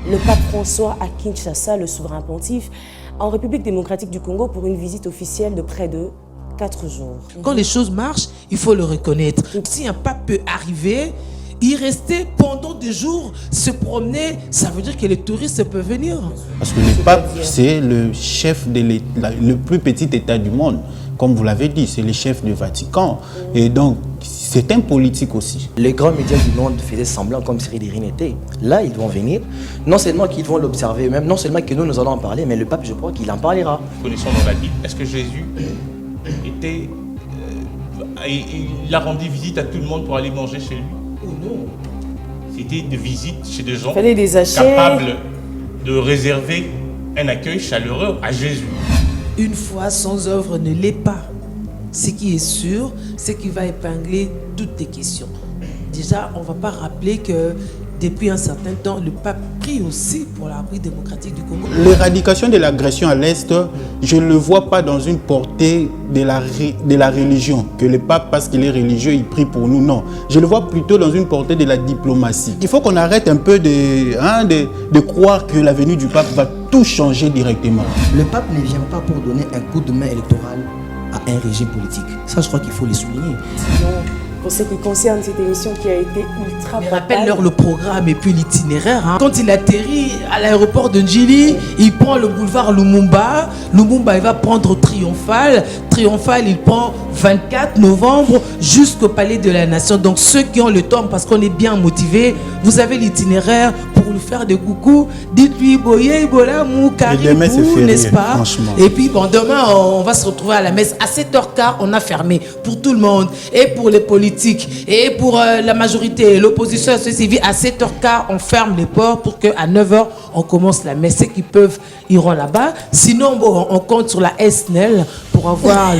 Le pape François à Kinshasa, le souverain pontife, en République démocratique du Congo pour une visite officielle de près de 4 jours. Quand les choses marchent, il faut le reconnaître. Si un pape peut arriver, y rester pendant des jours, se promener, ça veut dire que les touristes peuvent venir. Parce que le pape, c'est le chef le plus petit État du monde. Comme vous l'avez dit, c'est le chef du Vatican. Et donc, c'est un politique aussi. Les grands médias du monde faisaient semblant comme Cyril Irine était. Là, ils vont venir. Non seulement qu'ils vont l'observer eux-mêmes, non seulement que nous allons en parler, mais le pape, je crois qu'il en parlera. Connaissons dans la Bible, est-ce que Jésus était... il a rendu visite à tout le monde pour aller manger chez lui? Oh non. C'était des visites chez des gens capables de réserver un accueil chaleureux à Jésus. Une foi sans œuvre ne l'est pas. Ce qui est sûr, c'est qu'il va épingler toutes les questions. Déjà, on ne va pas rappeler que depuis un certain temps, le pape prie aussi pour la République démocratique du Congo. L'éradication de l'agression à l'Est, je ne le vois pas dans une portée de la religion. Que le pape, parce qu'il est religieux, il prie pour nous. Non. Je le vois plutôt dans une portée de la diplomatie. Il faut qu'on arrête un peu de croire que la venue du pape va tout changer directement. Le pape ne vient pas pour donner un coup de main électoral à un régime politique. Ça, je crois qu'il faut le souligner. Pour ce qui concerne cette émission qui a été ultra papale. Rappelle-leur le programme et puis l'itinéraire. Hein. Quand il atterrit à l'aéroport de Njili, il prend le boulevard Lumumba. Lumumba, il va prendre Triomphal. Triomphal, il prend 24 novembre jusqu'au Palais de la Nation. Donc ceux qui ont le temps, parce qu'on est bien motivés, vous avez l'itinéraire pour lui faire des coucous. Dites-lui, Boye, Bola, Mou, Caribou, n'est-ce pas? Et puis bon, demain, on va se retrouver à la messe. À 7h15, on a fermé pour tout le monde. Et pour les politiques, et pour la majorité, l'opposition, ceux civils, à 7h15, on ferme les ports pour qu'à 9h, on commence la messe. Ceux qui peuvent iront là-bas. Sinon, bon, on compte sur la SNEL pour avoir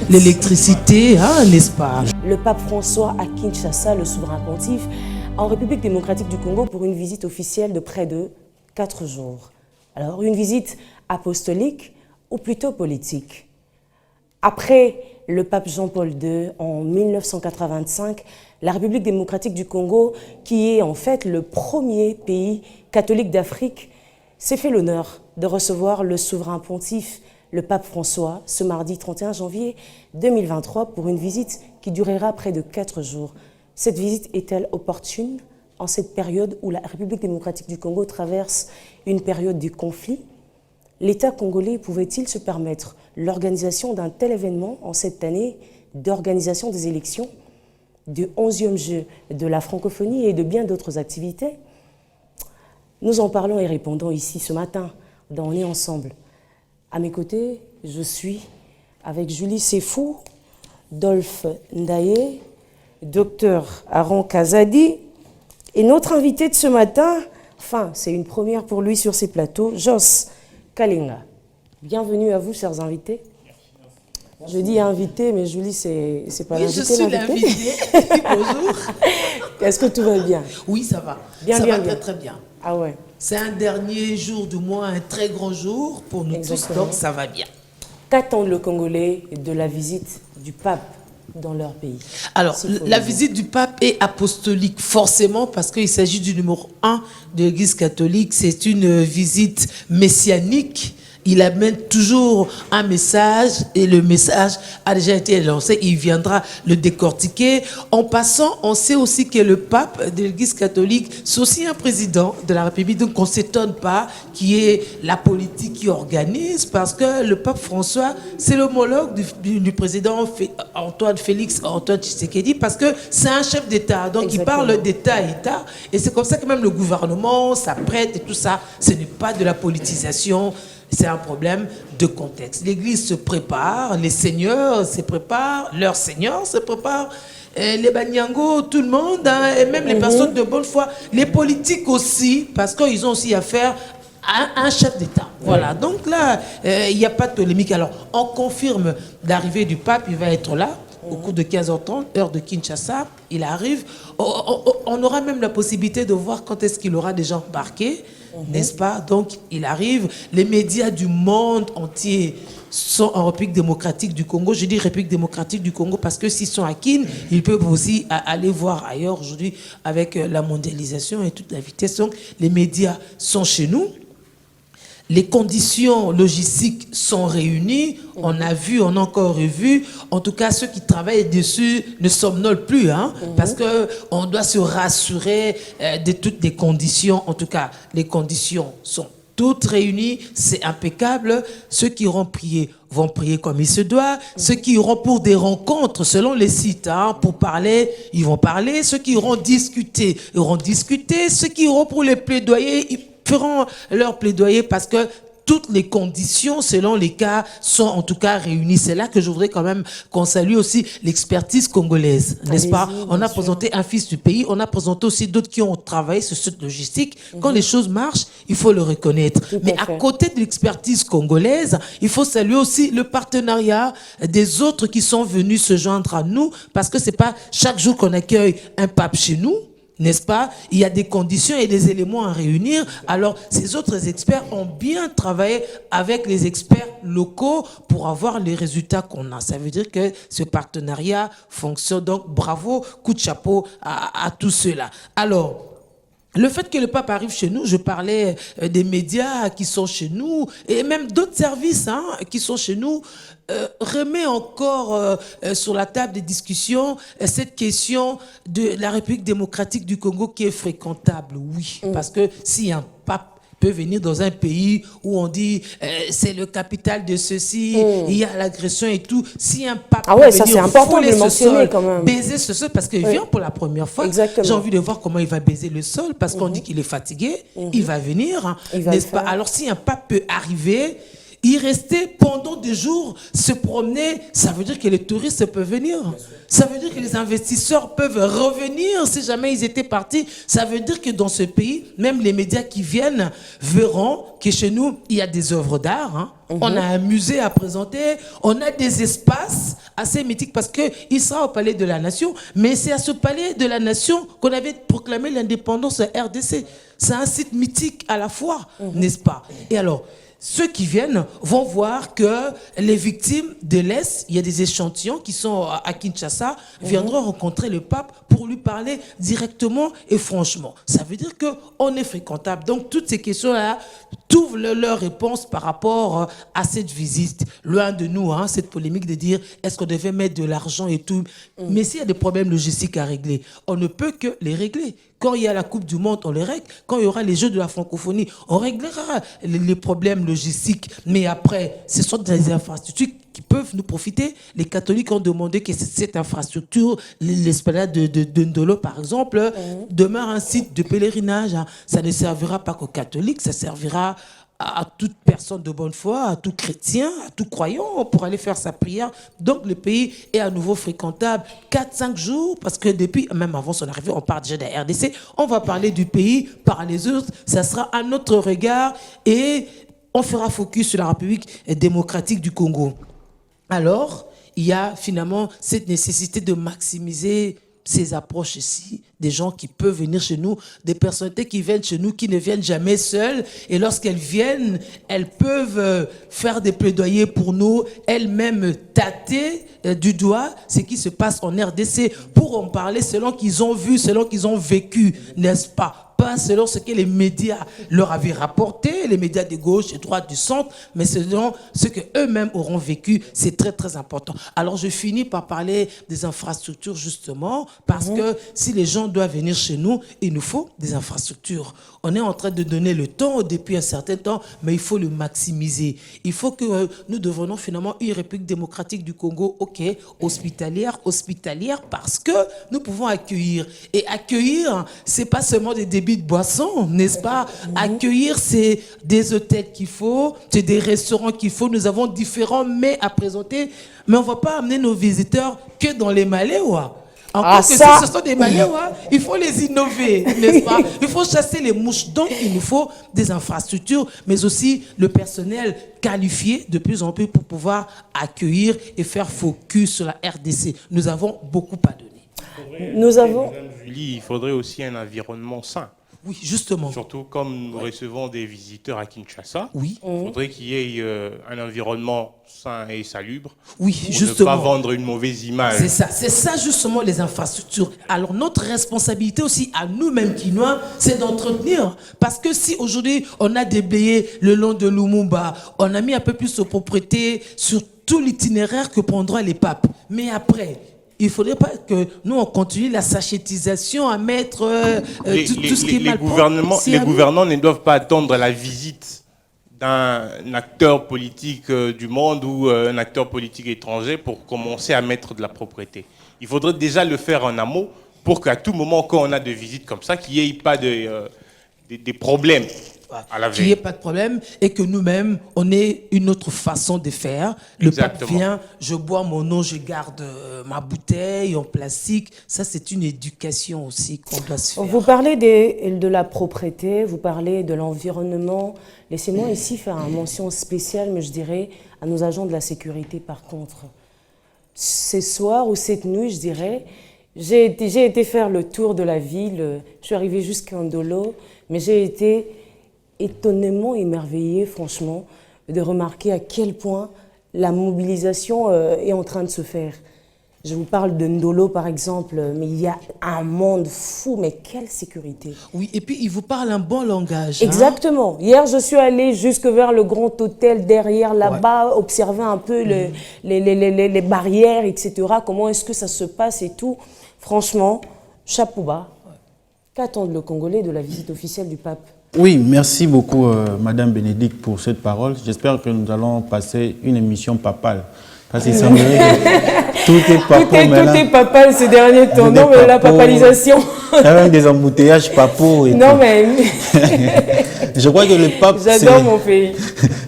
l'électricité, hein, n'est-ce pas? Le pape François à Kinshasa, le souverain pontife, en République démocratique du Congo pour une visite officielle de près de 4 jours. Alors, une visite apostolique ou plutôt politique? Après le pape Jean-Paul II en 1985, la République démocratique du Congo, qui est en fait le premier pays catholique d'Afrique, s'est fait l'honneur de recevoir le souverain pontife, le pape François, ce mardi 31 janvier 2023 pour une visite qui durera près de 4 jours. Cette visite est-elle opportune en cette période où la République démocratique du Congo traverse une période de conflit? L'État congolais pouvait-il se permettre l'organisation d'un tel événement en cette année d'organisation des élections, du 11e jeu de la francophonie et de bien d'autres activités? Nous en parlons et répondons ici ce matin dans On est ensemble. À mes côtés, je suis avec Julie Sefou, Dolph Ndaye, Dr Aaron Kazadi et notre invité de ce matin, enfin c'est une première pour lui sur ces plateaux, Jos Kalinga. Bienvenue à vous, chers invités. Je dis invité, mais Julie, c'est pas l'invité. Je suis l'invité. Bonjour. Est-ce que tout va bien? Oui, ça va. Bien, ça bien, va bien. très bien. Ah ouais. C'est un dernier jour du mois, un très grand jour pour nous tous, donc ça va bien. Qu'attendent le Congolais de la visite du pape dans leur pays? Alors, la visite du pape est apostolique, forcément, parce qu'il s'agit du numéro 1 de l'Église catholique. C'est une visite messianique. Il amène toujours un message et le message a déjà été lancé. Il viendra le décortiquer. En passant, on sait aussi que le pape de l'Église catholique, c'est aussi un président de la République. Donc, on ne s'étonne pas qu'il y ait la politique qui organise parce que le pape François, c'est l'homologue du président Antoine Tshisekedi parce que c'est un chef d'État. Donc, il parle d'État à État. Et c'est comme ça que même le gouvernement s'apprête et tout ça. Ce n'est pas de la politisation. C'est un problème de contexte. L'Église se prépare, les seigneurs se préparent, leurs seigneurs se préparent, les Banyango, tout le monde, hein, et même les personnes de bonne foi, les politiques aussi, parce qu'ils ont aussi affaire à un chef d'État. Voilà, donc là, il n'y a pas de polémique. Alors, on confirme l'arrivée du pape, il va être là. Au cours de 15h30, heure de Kinshasa, il arrive. On aura même la possibilité de voir quand est-ce qu'il aura déjà embarqué. n'est-ce pas? Donc, il arrive, les médias du monde entier sont en République démocratique du Congo. Je dis République démocratique du Congo parce que s'ils sont à Kin, ils peuvent aussi aller voir ailleurs aujourd'hui avec la mondialisation et toute la vitesse. Donc, les médias sont chez nous. Les conditions logistiques sont réunies. On a vu, on a encore revu. En tout cas, ceux qui travaillent dessus ne somnolent plus, hein, parce qu'on doit se rassurer de toutes les conditions. En tout cas, les conditions sont toutes réunies, c'est impeccable. Ceux qui iront prier vont prier comme il se doit. Ceux qui iront pour des rencontres, selon les sites, hein, pour parler, ils vont parler. Ceux qui iront discuter, iront discuter. Ceux qui iront pour les plaidoyer, ils feront leur plaidoyer parce que toutes les conditions, selon les cas, sont en tout cas réunies. C'est là que je voudrais quand même qu'on salue aussi l'expertise congolaise, n'est-ce pas? On a présenté un fils du pays, on a présenté aussi d'autres qui ont travaillé sur cette logistique. Quand les choses marchent, il faut le reconnaître. Mais à côté de l'expertise congolaise, il faut saluer aussi le partenariat des autres qui sont venus se joindre à nous, parce que c'est pas chaque jour qu'on accueille un pape chez nous, n'est-ce pas? Il y a des conditions et des éléments à réunir. Alors, ces autres experts ont bien travaillé avec les experts locaux pour avoir les résultats qu'on a. Ça veut dire que ce partenariat fonctionne. Donc, bravo, coup de chapeau à tous ceux-là. Alors, le fait que le pape arrive chez nous, je parlais des médias qui sont chez nous et même d'autres services qui sont chez nous, remet encore sur la table des discussions cette question de la République démocratique du Congo qui est fréquentable, oui. Parce que si un pape peut venir dans un pays où on dit c'est le capital de ceci, il y a l'agression et tout. Si un pape peut ça c'est important de le mentionner quand même. Baiser ce sol, parce qu'il vient pour la première fois. J'ai envie de voir comment il va baiser le sol, parce qu'on dit qu'il est fatigué, il va venir, n'est-ce pas? Alors si un pape peut arriver, y rester pendant des jours, se promener, ça veut dire que les touristes peuvent venir. Ça veut dire que les investisseurs peuvent revenir si jamais ils étaient partis. Ça veut dire que dans ce pays, même les médias qui viennent verront que chez nous, il y a des œuvres d'art. On a un musée à présenter, on a des espaces assez mythiques parce qu'il sera au Palais de la Nation, mais c'est à ce Palais de la Nation qu'on avait proclamé l'indépendance de RDC. C'est un site mythique à la fois, n'est-ce pas? Et alors, ceux qui viennent vont voir que les victimes de l'Est, il y a des échantillons qui sont à Kinshasa, viendront rencontrer le pape pour lui parler directement et franchement. Ça veut dire qu'on est fréquentable. Donc toutes ces questions-là trouvent leur réponse par rapport à cette visite. Loin de nous, cette polémique de dire est-ce qu'on devait mettre de l'argent et tout. Mais s'il y a des problèmes logistiques à régler, on ne peut que les régler. Quand il y a la Coupe du Monde, on les règle. Quand il y aura les Jeux de la francophonie, on réglera les problèmes logistiques. Mais après, ce sont des infrastructures qui peuvent nous profiter. Les catholiques ont demandé que cette infrastructure, l'esplanade de Ndolo, par exemple, demeure un site de pèlerinage. Ça ne servira pas qu'aux catholiques, ça servira à toute personne de bonne foi, à tout chrétien, à tout croyant pour aller faire sa prière. Donc le pays est à nouveau fréquentable 4-5 jours parce que depuis, même avant son arrivée, on parle déjà de la RDC, on va parler du pays par les autres, ça sera un autre regard et on fera focus sur la République démocratique du Congo. Alors, il y a finalement cette nécessité de maximiser ces approches ici, des gens qui peuvent venir chez nous, des personnalités qui viennent chez nous, qui ne viennent jamais seules. Et lorsqu'elles viennent, elles peuvent faire des plaidoyers pour nous, elles-mêmes tâter du doigt ce qui se passe en RDC pour en parler selon qu'ils ont vu, selon qu'ils ont vécu, n'est-ce pas? Pas selon ce que les médias leur avaient rapporté, les médias de gauche, de droite, du centre, mais selon ce qu'eux-mêmes auront vécu. C'est très, très important. Alors, je finis par parler des infrastructures, justement, parce que si les gens doivent venir chez nous, il nous faut des infrastructures. On est en train de donner le temps depuis un certain temps, mais il faut le maximiser. Il faut que nous devenions finalement une République démocratique du Congo, hospitalière, parce que nous pouvons accueillir. Et accueillir, c'est pas seulement des débits de boissons, n'est-ce pas? Accueillir, c'est des hôtels qu'il faut, c'est des restaurants qu'il faut. Nous avons différents mets à présenter, mais on ne va pas amener nos visiteurs que dans les Maléwa. Encore que si ce sont des Maléwa, il faut les innover, n'est-ce pas? Il faut chasser les mouches. Donc, il nous faut des infrastructures, mais aussi le personnel qualifié de plus en plus pour pouvoir accueillir et faire focus sur la RDC. Nous avons beaucoup à donner. Nous avons... Julie, il faudrait aussi un environnement sain. Oui, justement. Surtout comme nous recevons des visiteurs à Kinshasa. Oui. Il faudrait qu'il y ait un environnement sain et salubre. Oui, pour justement. ne pas vendre une mauvaise image. C'est ça justement les infrastructures. Alors notre responsabilité aussi à nous-mêmes Kinois, c'est d'entretenir. Parce que si aujourd'hui on a déblayé le long de Lumumba, on a mis un peu plus de propreté sur tout l'itinéraire que prendront les papes. Mais après, il ne faudrait pas que nous, on continue la sachétisation à mettre tout ce qui est mal propre. Les gouvernants ne doivent pas attendre la visite d'un acteur politique du monde ou un acteur politique étranger pour commencer à mettre de la propreté. Il faudrait déjà le faire en amont pour qu'à tout moment, quand on a des visites comme ça, qu'il n'y ait pas des problèmes. Qu'il n'y ait pas de problème et que nous-mêmes, on ait une autre façon de faire. Le pape vient, je bois mon eau, je garde ma bouteille en plastique. Ça, c'est une éducation aussi qu'on doit se faire. Vous parlez de la propreté, vous parlez de l'environnement. Laissez-moi ici faire une mention spéciale, mais je dirais, à nos agents de la sécurité par contre. Ce soir ou cette nuit, je dirais, j'ai été faire le tour de la ville. Je suis arrivée jusqu'à Ndolo, mais j'ai été étonnamment émerveillée, franchement, de remarquer à quel point la mobilisation est en train de se faire. Je vous parle de Ndolo, par exemple, mais il y a un monde fou, mais quelle sécurité. Oui, et puis il vous parle un bon langage. Exactement. Hier, je suis allée jusque vers le grand hôtel derrière, là-bas, observer un peu les barrières, etc. Comment est-ce que ça se passe et tout. Franchement, chapeau bas. Qu'attendent le Congolais de la visite officielle du pape? Oui, merci beaucoup, Madame Bénédicte, pour cette parole. J'espère que nous allons passer une émission papale. Parce qu'il semblerait que tout est papal maintenant. Tout est papal ces derniers temps. Non, mais la papalisation. Il y a même des embouteillages papaux. Non, mais... Je crois que le pape... J'adore mon pays.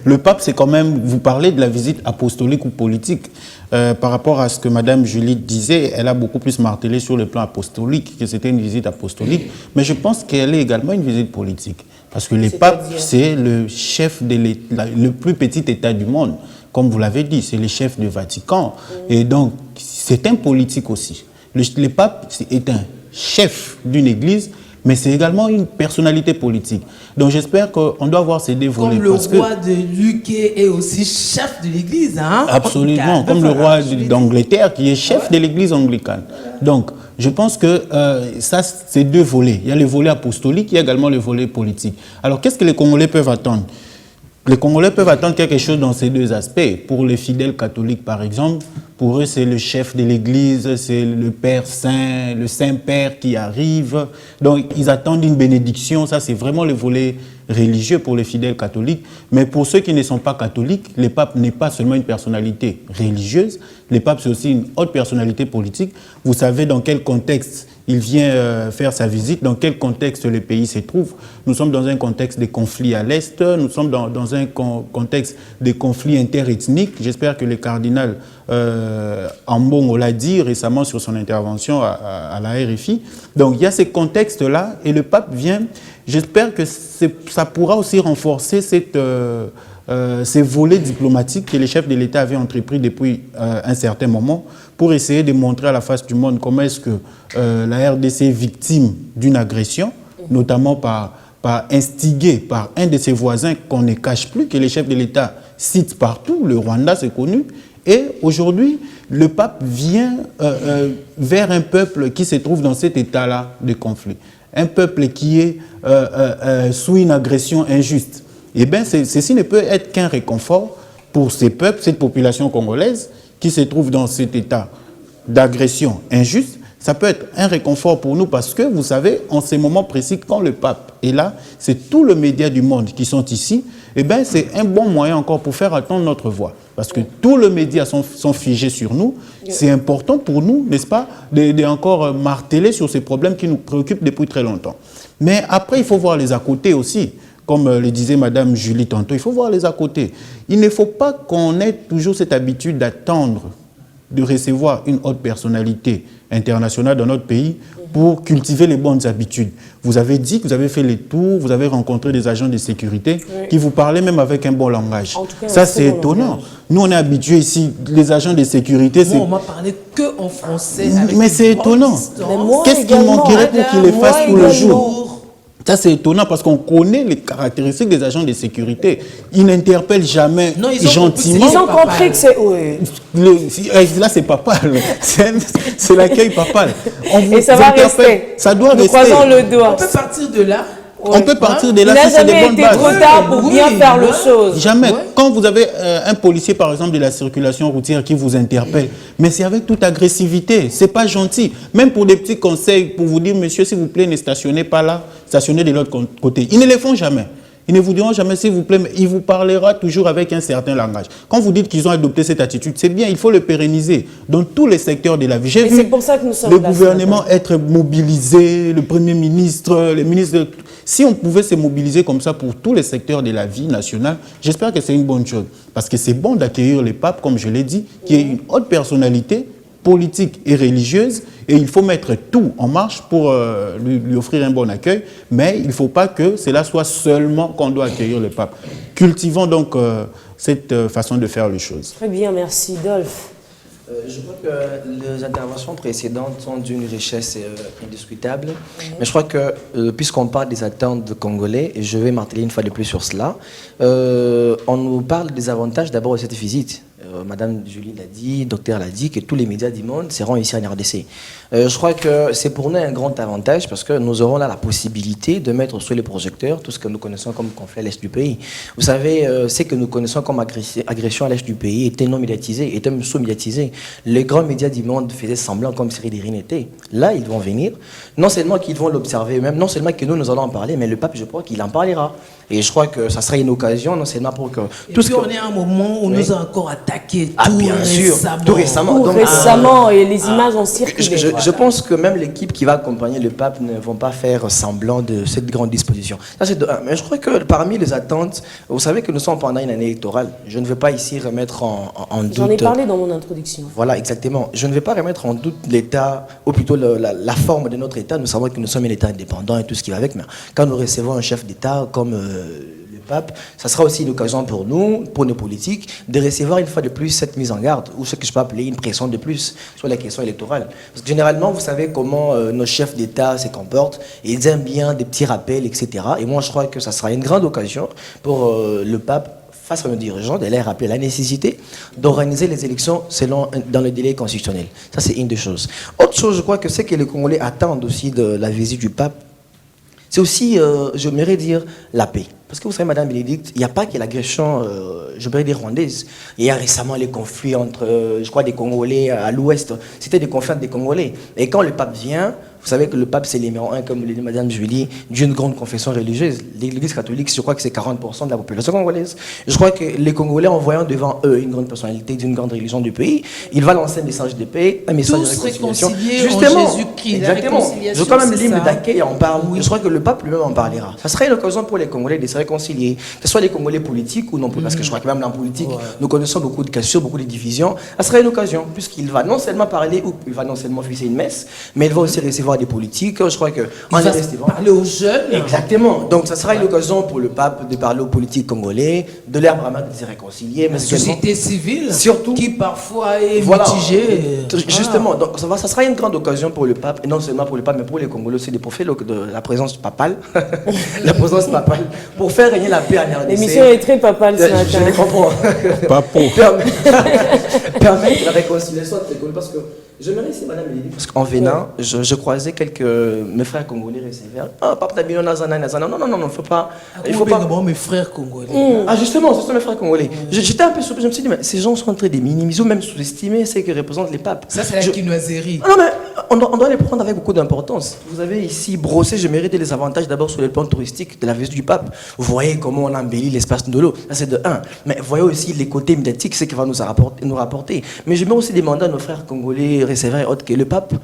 Le pape, c'est quand même... Vous parlez de la visite apostolique ou politique. Par rapport à ce que Madame Julie disait, elle a beaucoup plus martelé sur le plan apostolique, que c'était une visite apostolique. Mais je pense qu'elle est également une visite politique. Parce que le pape, c'est le chef de le plus petit État du monde. Comme vous l'avez dit, c'est le chef du Vatican. Et donc, c'est un politique aussi. Le pape est un chef d'une église, mais c'est également une personnalité politique. Donc j'espère qu'on doit voir ces deux volets. Comme le roi de l'UK est aussi chef de l'église. Hein? Absolument, comme le roi d'Angleterre qui est chef de l'église anglicane. Donc je pense que ça, c'est deux volets. Il y a le volet apostolique, il y a également le volet politique. Alors qu'est-ce que les Congolais peuvent attendre? Les Congolais peuvent attendre quelque chose dans ces deux aspects. Pour les fidèles catholiques, par exemple, pour eux, c'est le chef de l'Église, c'est le Père Saint, le Saint-Père qui arrive. Donc, ils attendent une bénédiction. Ça, c'est vraiment le volet religieux pour les fidèles catholiques. Mais pour ceux qui ne sont pas catholiques, le pape n'est pas seulement une personnalité religieuse. Le pape, c'est aussi une haute personnalité politique. Vous savez dans quel contexte il vient faire sa visite, dans quel contexte le pays se trouve. Nous sommes dans un contexte de conflits à l'Est, nous sommes dans un contexte de conflits interethniques. J'espère que le cardinal Ambongo l'a dit récemment sur son intervention à la RFI. Donc il y a ces contextes-là et le pape vient. J'espère que ça pourra aussi renforcer ces volets diplomatiques que les chefs de l'État avaient entrepris depuis un certain moment pour essayer de montrer à la face du monde comment est-ce que la RDC est victime d'une agression, notamment par instigée par un de ses voisins qu'on ne cache plus, que les chefs de l'État citent partout. Le Rwanda, c'est connu. Et aujourd'hui, le pape vient vers un peuple qui se trouve dans cet état-là de conflit. Un peuple qui est sous une agression injuste. Eh bien, ceci ne peut être qu'un réconfort pour ces peuples, cette population congolaise qui se trouve dans cet état d'agression injuste. Ça peut être un réconfort pour nous parce que, vous savez, en ces moments précis, quand le pape est là, c'est tous les médias du monde qui sont ici. Eh bien, c'est un bon moyen encore pour faire attendre notre voix. Parce que tous les médias sont figés sur nous. C'est important pour nous, n'est-ce pas, de encore marteler sur ces problèmes qui nous préoccupent depuis très longtemps. Mais après, il faut voir les à côté aussi. Comme le disait Madame Julie tantôt, il faut voir les à côté. Il ne faut pas qu'on ait toujours cette habitude d'attendre de recevoir une haute personnalité internationale dans notre pays pour cultiver les bonnes habitudes. Vous avez dit que vous avez fait les tours, vous avez rencontré des agents de sécurité qui vous parlaient même avec un bon langage. Ça, c'est étonnant. Nous, on est habitués ici, les agents de sécurité... Moi, on m'a parlé qu'en français. Mais c'est étonnant. Qu'est-ce qu'il manquerait pour qu'ils les fassent tous les jours? Ça, c'est étonnant parce qu'on connaît les caractéristiques des agents de sécurité. Ils n'interpellent jamais Non, ils ont gentiment. Ils ont compris que c'est... Oui. Là, c'est papal. C'est l'accueil papal. Et ça va rester. Ça doit Nous rester. croisons le doigt. On peut partir de là. On peut partir de là Il si n'a c'est des jamais bonnes été bases. trop tard pour bien faire le chose. Jamais. Ouais. Quand vous avez un policier, par exemple, de la circulation routière qui vous interpelle, mais c'est avec toute agressivité. C'est pas gentil. Même pour des petits conseils, pour vous dire, monsieur, s'il vous plaît, ne stationnez pas là, stationnez de l'autre côté. Ils ne les font jamais. Ils ne vous diront jamais, s'il vous plaît, mais il vous parlera toujours avec un certain langage. Quand vous dites qu'ils ont adopté cette attitude, c'est bien, il faut le pérenniser dans tous les secteurs de la vie. J'ai Mais vu c'est pour ça que nous sommes le là ce gouvernement matin. être mobilisé, le Premier ministre, les ministres. Si on pouvait se mobiliser comme ça pour tous les secteurs de la vie nationale, j'espère que c'est une bonne chose. Parce que c'est bon d'accueillir le pape, comme je l'ai dit, qui est une haute personnalité politique et religieuse, et il faut mettre tout en marche pour lui offrir un bon accueil, mais il ne faut pas que cela soit seulement qu'on doit accueillir le pape. Cultivons donc cette façon de faire les choses. Très bien, merci. Dolph. Je crois que les interventions précédentes sont d'une richesse indiscutable. Mais je crois que, puisqu'on parle des attentes de Congolais, et je vais marteler une fois de plus sur cela, on nous parle des avantages d'abord de cette visite. Madame Julie l'a dit, docteur l'a dit, que tous les médias du monde seront ici en RDC. Je crois que c'est pour nous un grand avantage parce que nous aurons là la possibilité de mettre sur les projecteurs tout ce que nous connaissons comme conflit à l'est du pays. Vous savez, ce que nous connaissons comme agression à l'est du pays était non médiatisé, était même sous-médiatisé. Les grands médias du monde faisaient semblant comme si rien n'était. Là, ils vont venir. Non seulement qu'ils vont l'observer, même non seulement que nous allons en parler, mais le pape, je crois qu'il en parlera. Et je crois que ça sera une occasion, non seulement pour que... Tout ce on est à un moment où on nous a encore attaqué bien sûr, tout récemment. Tout récemment, et les images ont circulé. Je pense que même l'équipe qui va accompagner le pape ne vont pas faire semblant de cette grande disposition. Ça, c'est de un. Mais je crois que parmi les attentes, vous savez que nous sommes pendant une année électorale. Je ne veux pas ici remettre en doute... J'en ai parlé dans mon introduction. Voilà, exactement. Je ne vais pas remettre en doute l'État, ou plutôt la forme de notre État. Nous savons que nous sommes un État indépendant et tout ce qui va avec. Mais quand nous recevons un chef d'État comme le pape, ça sera aussi une occasion pour nous, pour nos politiques, de recevoir une fois de plus cette mise en garde, ou ce que je peux appeler une pression de plus sur la question électorale. Parce que généralement, vous savez comment nos chefs d'État se comportent, ils aiment bien des petits rappels, etc. Et moi, je crois que ça sera une grande occasion pour le pape, face à nos dirigeants, de leur rappeler la nécessité d'organiser les élections dans le délai constitutionnel. Ça, c'est une des choses. Autre chose, je crois que c'est que les Congolais attendent aussi de la visite du pape, c'est aussi, j'aimerais dire, la paix. Parce que vous savez, Madame Bénédicte, il n'y a pas que l'agression, j'aimerais dire, rwandaise. Il y a récemment les conflits entre, je crois, des Congolais à l'ouest. C'était des conflits entre des Congolais. Et quand le pape vient, vous savez que le pape, c'est le numéro 1, comme le dit Madame Julie, d'une grande confession religieuse. L'Église catholique, je crois que c'est 40% de la population congolaise. Je crois que les Congolais, en voyant devant eux une grande personnalité d'une grande religion du pays, il va lancer un message de paix, un message tous de réconciliation. réconciliés en Jésus-Christ. Exactement. Je crois même l'hymne d'accueil en parle. Oui. Je crois que le pape lui-même en parlera. Ça serait une occasion pour les Congolais de se réconcilier, que ce soit les Congolais politiques ou non, parce que je crois que même dans la politique, nous connaissons beaucoup de cassures, beaucoup de divisions. Ça serait une occasion, puisqu'il va non seulement parler, ou il va non seulement officier une messe, mais il va aussi recevoir des politiques. Je crois que Il va parler aux jeunes. Exactement. Donc, ça sera une occasion pour le pape de parler aux politiques congolais, de leur vraiment de se réconcilier. La société civile, surtout, qui parfois est voilà, mitigée. Justement, donc ça sera une grande occasion pour le pape, et non seulement pour le pape, mais pour les Congolais aussi, de profiter de la présence papale, la présence papale, pour faire régner la paix en RDC. L'émission est très papale ce Je matin. les comprends. Papo. Permettre la réconciliation entre les Congolais, parce que j'aimerais ici, Madame Bénédicte, parce qu'en venant, je croisais mes frères congolais recevaient. Ah, papa Tabino Nazana, Nazana. Non, il ne faut pas. Il faut pas. Mes frères congolais. Ah, justement, ce sont mes frères congolais. J'étais un peu surpris, je me suis dit, mais ces gens sont en train de minimiser ou même sous-estimer ce que représentent les papes. Ça, c'est la quinoiserie. Non, mais on doit les prendre avec beaucoup d'importance. Vous avez ici brossé, je mérite les avantages d'abord sur le plan touristique de la visite du pape. Vous voyez comment on embellit l'espace de l'eau. Ça, c'est de un. Mais vous voyez aussi les côtés médiatiques, ce qui va nous rapporter. Mais je vais aussi demander à nos frères congolais, receveurs et autres, que le pape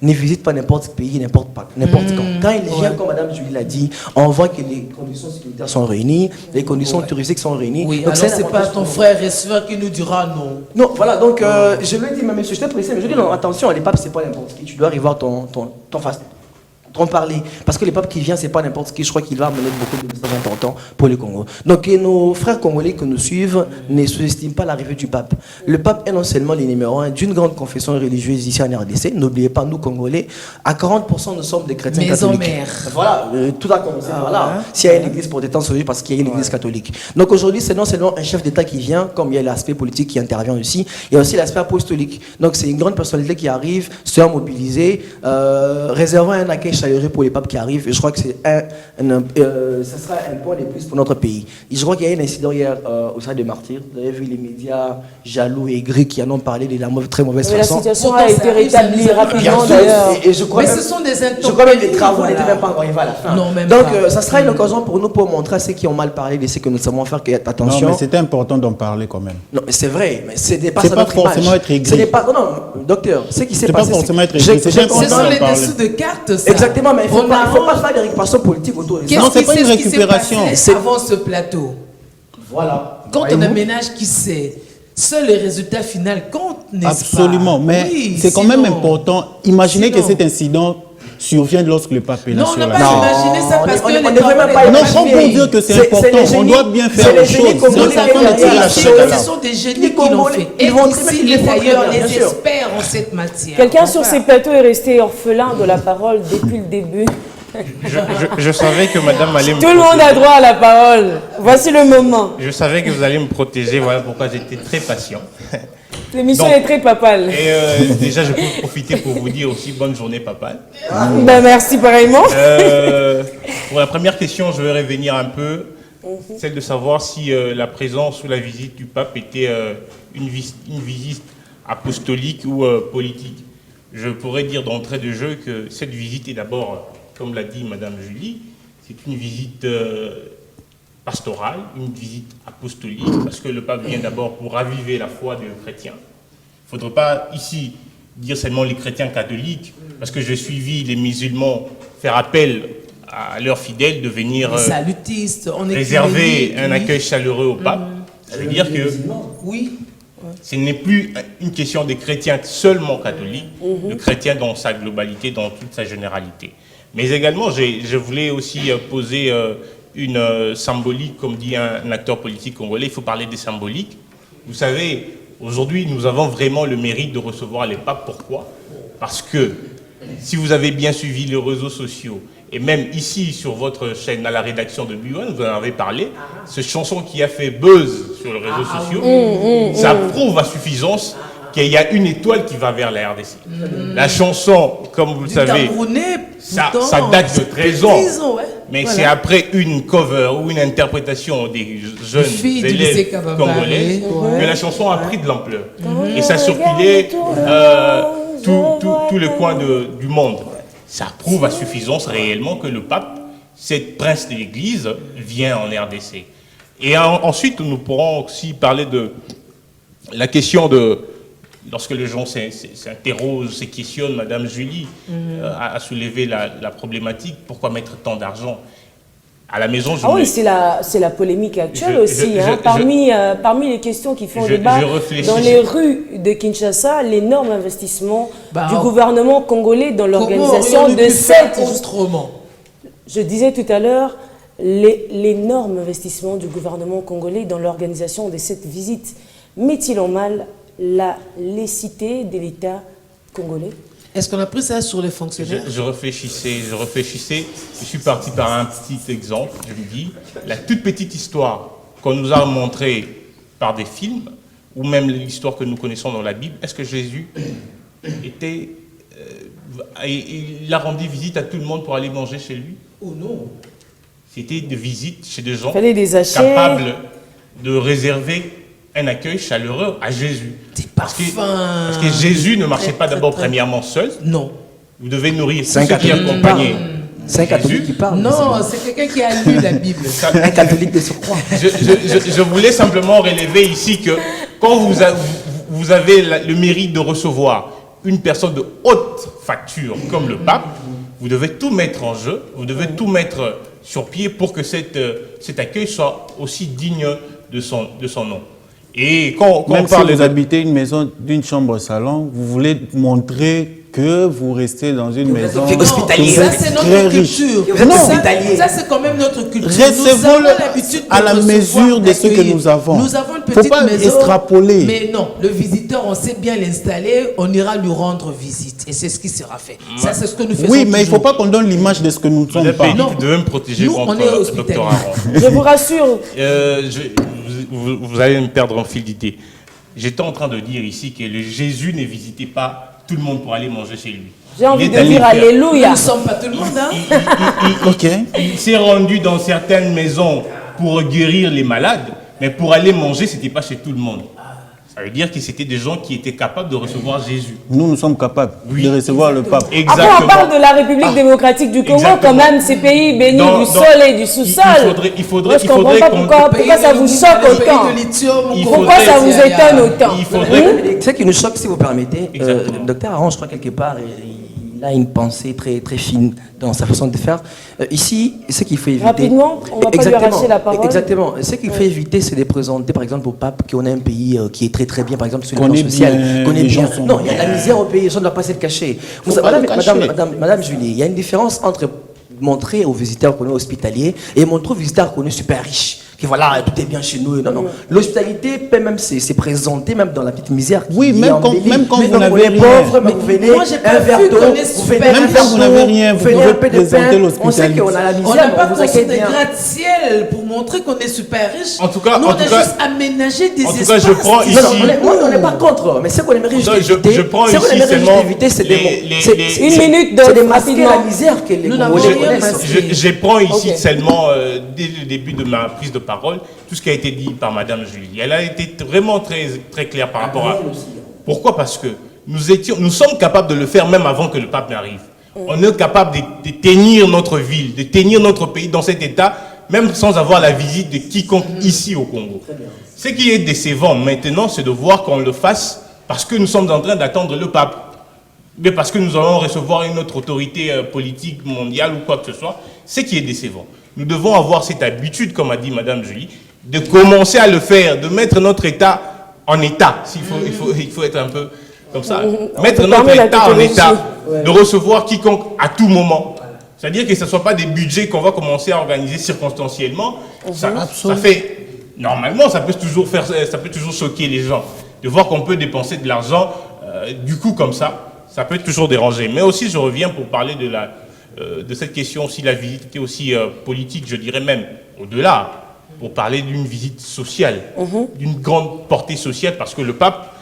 ne visite pas n'importe quel pays, n'importe quand. Quand il vient, comme Madame Julie l'a dit, on voit que les conditions sécuritaires sont réunies, les conditions touristiques sont réunies. Oui, donc alors c'est pas ton frère receveur qui nous dira non. Non, voilà, donc je lui ai dit, mais monsieur, je t'ai pressé, mais je lui ai dit, non, attention, les papes, c'est pas n'importe qui, tu dois arriver voir ton face. en parler. Parce que le pape qui vient, c'est pas n'importe qui. Je crois qu'il va amener beaucoup de messages importants pour le Congo. Donc, que nos frères congolais que nous suivent ne sous-estiment pas l'arrivée du pape. Le pape est non seulement le numéro 1 d'une grande confession religieuse ici en RDC. N'oubliez pas, nous, Congolais, à 40%, nous sommes des chrétiens Maison catholiques. mère. Voilà, tout a commencé par là. S'il y a une église protestante, c'est parce qu'il y a une église catholique. Donc, aujourd'hui, c'est non seulement un chef d'État qui vient, comme il y a l'aspect politique qui intervient aussi, il y a aussi l'aspect apostolique. Donc, c'est une grande personnalité qui arrive, se mobilisée, réservant un accueil chaleureux pour les papes qui arrivent. Et je crois que c'est ça sera un point de plus pour notre pays. Et je crois qu'il y a un incident hier au sein des martyrs. Vous avez vu les médias jaloux et aigris qui en ont parlé de la très mauvaise Mais la façon. situation Pourtant, a été ça arrive, rétablie ça nous rapidement Bien sûr, d'ailleurs. et je crois Mais même- ce sont des je crois même que les travaux voilà. n'étaient même pas encore arrivés à la fin. Non, même Donc, pas. ça sera une occasion pour nous pour montrer à ceux qui ont mal parlé de ce que nous savons faire que Non, attention. mais c'était important d'en parler quand même. Non, mais c'est vrai, mais ce n'est pas C'est ça pas notre forcément image. être aigri. Ce n'est pas, non, docteur, ce qui s'est C'est pas passé. forcément être j'ai- aigri, c'est j'ai- important Ce sont d'en les parler. dessous de cartes, ça. Exactement, mais il ne faut On pas faire des récupérations politiques autour de ça. Qu'est-ce Non, c'est qui pas s'est- une ce qui s'est récupération. passé C'est- avant ce plateau. Voilà. Quand on a un Voyez-vous? ménage qui sait, seul le résultat final compte, n'est-ce pas? Absolument, mais Oui, c'est quand même sinon- important. Imaginez que sinon- cet incident survienne lorsque le pape est là Non, on sur n'a la pas scène. imaginé ça parce on que ne les devrait même pas Congolais- Non, imaginer. quand on dit que c'est important, les on génies- doit bien faire c'est les les génies choses. congolais Nous C'est avons pas de dit tirer la que chasse à ce la- sont des génies Les qui l'ont Congolais, fait. ils Et vont ici, très bien, les ils vont très d'ailleurs, bien, bien les sûr. experts en cette matière. Quelqu'un sur Enfin, ces plateaux est resté orphelin de la parole depuis le début. Je savais que madame allait me Tout le monde a protéger. droit à la parole. Voici le moment. Je savais que vous allez me protéger, voilà pourquoi j'étais très patient. L'émission Donc- est très papale. Et déjà, je peux profiter pour vous dire aussi bonne journée, papa. Ben, merci pareillement. Pour la première question, je vais revenir un peu, celle de savoir si la présence ou la visite du pape était une visite apostolique ou politique. Je pourrais dire d'entrée de jeu que cette visite est d'abord, comme l'a dit Madame Julie, c'est une visite pastorale, une visite apostolique, parce que le pape vient d'abord pour raviver la foi des chrétiens. Il ne faudrait pas ici dire seulement les chrétiens catholiques, parce que j'ai suivi les musulmans faire appel à leurs fidèles de venir les salutistes, on est réserver clinique, un oui. accueil chaleureux au pape. Ça veut dire que Oui. ce n'est plus une question des chrétiens seulement catholiques, de chrétiens dans sa globalité, dans toute sa généralité. Mais également, je voulais aussi poser une symbolique, comme dit un acteur politique congolais, il faut parler des symboliques. Vous savez, aujourd'hui, nous avons vraiment le mérite de recevoir les papes. Pourquoi? Parce que si vous avez bien suivi les réseaux sociaux, et même ici sur votre chaîne à la rédaction de B1, vous en avez parlé, cette chanson qui a fait buzz sur les réseaux sociaux, ça prouve à suffisance qu'il y a une étoile qui va vers la RDC. La chanson, comme vous le Du savez, Camerounais, ça pourtant, date de 13 ans. 13 ans, ouais. Mais Voilà. c'est après une cover ou une interprétation des jeunes Filles du lycée élèves Kabambare, congolais ouais. que la chanson a pris de l'ampleur. Et ça circulait tout le coin du monde. Ça prouve à suffisance réellement que le pape, cette prince de l'Église, vient en RDC. Et ensuite, nous pourrons aussi parler de la question de... Lorsque les gens s'interrogent, se questionnent, Madame Julie a soulevé la problématique, pourquoi mettre tant d'argent à la maison? Ah oui, c'est la polémique actuelle aussi. Parmi les questions qui font débat dans les rues de Kinshasa, l'énorme investissement du gouvernement congolais dans l'organisation de cette... Autrement. Je disais tout à l'heure, l'énorme investissement du gouvernement congolais dans l'organisation de cette visite met-il en mal la laïcité de l'État congolais? Est-ce qu'on a pris ça sur les fonctionnaires? Je réfléchissais, je suis parti par un petit exemple, je me dis, la toute petite histoire qu'on nous a montrée par des films, ou même l'histoire que nous connaissons dans la Bible, est-ce que Jésus était... il a rendu visite à tout le monde pour aller manger chez lui? Oh non. C'était des visites chez des gens Fallait des achats. capables de réserver un accueil chaleureux à Jésus. Parce que Jésus ne marchait pas d'abord premièrement seul. Non. Vous devez nourrir tous C'est un ceux qui catholique qui accompagnaient C'est un catholique qui parle. Non, c'est quelqu'un qui a lu la Bible. Un catholique de surcroît. Je voulais simplement relever ici que quand vous avez le mérite de recevoir une personne de haute facture comme le pape, vous devez tout mettre en jeu, vous devez tout mettre sur pied pour que cet accueil soit aussi digne de son nom. Et quand Même on parle si vous habitez une maison d'une chambre-salon, vous voulez montrer que vous restez dans une maison hospitalier. Ça, c'est notre très riche. culture. Vous êtes Non. hospitalier. Ça, c'est quand même notre culture. Recevons-le l'habitude de à la recevoir, mesure de ce que d'accueillir. nous avons. Nous avons une Faut petite pas maison. extrapoler. Mais non, le visiteur, on sait bien l'installer, on ira lui rendre visite. Et c'est ce qui sera fait. Ça, c'est ce que nous faisons. Oui, mais il ne faut toujours. pas qu'on donne l'image de ce que nous ne Vous sommes avez pas. dit que vous devez me protéger Nous, contre on est hospitaliers. Dr Aaron. Je vous rassure. Vous allez me perdre en fil d'idée. J'étais en train de dire ici que le Jésus ne visitait pas tout le monde pour aller manger chez lui. J'ai envie Il de est allé dire faire- Alléluia. Nous ne sommes pas tout le monde, hein. Ok. Il s'est rendu dans certaines maisons pour guérir les malades, mais pour aller manger, ce n'était pas chez tout le monde. Ça veut dire que c'était des gens qui étaient capables de recevoir Jésus. Nous sommes capables Oui. de recevoir le pape. Après, on parle de la République démocratique du Congo, Exactement. quand même, ces pays bénis du sol et du sous-sol. Il faudrait Moi, je ne comprends pas pourquoi ça vous choque autant. Pourquoi ça vous étonne autant? Il faudrait... Ce qui nous choque, si vous permettez, Exactement. Docteur Aaron, je crois quelque part, il a une pensée très, très fine dans sa façon de faire. Ici, ce qu'il faut éviter... Rapidement, on va pas lui arracher la parole. Exactement. Ce qu'il faut éviter, c'est de présenter, par exemple, au pape qu'on a un pays qui est très, très bien, par exemple, sur le plan Connaît social. bien, Connaît les bien. gens sont Non, il y a de la bien. misère au pays, les gens ne doivent pas se le cacher. Vous savez, pas le cacher. Madame Julie, il y a une différence entre montrer aux visiteurs qu'on est hospitalier et montrer aux visiteurs qu'on est super riche. Que voilà, tout est bien chez nous. Non, non. L'hospitalité peut même se présenter même dans la petite misère. Oui, même quand vous n'avez rien. Pauvre, mais vous venez moi, j'ai pas un verre vu d'eau, qu'on est vous venez super un Même verre quand vous n'avez rien, vous venez pouvez un peu de présenter pain. On sait l'hospitalité. qu'on a la On misère, n'a mais pas on vous construit accueille des bien. gratte-ciel pour montrer qu'on est super riche. En tout cas- nous, en on tout a cas- juste aménagé des en tout espaces. cas, je prends ici- Non, non, on n'est pas contre, mais ce qu'on aimerait juste éviter, je prends ce qu'on ici aimerait juste seulement éviter, c'est des les- mots. les- C'est- les- c'est- Une minute de c'est de masquer rapidement. la misère que les Nous n'avons Congolais rien connaissent. masqué. Je prends ici Ok. seulement, dès le début de ma prise de parole, tout ce qui a été dit par Madame Julie. Elle a été vraiment très, très claire par rapport à... Pourquoi? Parce que nous sommes capables de le faire même avant que le pape n'arrive. On est capable de tenir notre ville, de tenir notre pays dans cet état, même sans avoir la visite de quiconque ici au Congo. Ce qui est décevant maintenant, c'est de voir qu'on le fasse parce que nous sommes en train d'attendre le pape. Mais parce que nous allons recevoir une autre autorité politique mondiale ou quoi que ce soit, ce qui est décevant. Nous devons avoir cette habitude, comme a dit Madame Julie, de commencer à le faire, de mettre notre État en état. Il faut être un peu comme ça. Mettre peut notre permettre la État en technologie. état, de recevoir quiconque à tout moment. C'est-à-dire que ce ne soit pas des budgets qu'on va commencer à organiser circonstanciellement. Ça fait... Normalement, ça peut toujours choquer les gens. De voir qu'on peut dépenser de l'argent, du coup, comme ça peut toujours déranger. Mais aussi, je reviens pour parler de cette question aussi, la visite était aussi politique, je dirais même au-delà, pour parler d'une visite sociale, d'une grande portée sociale, parce que le pape,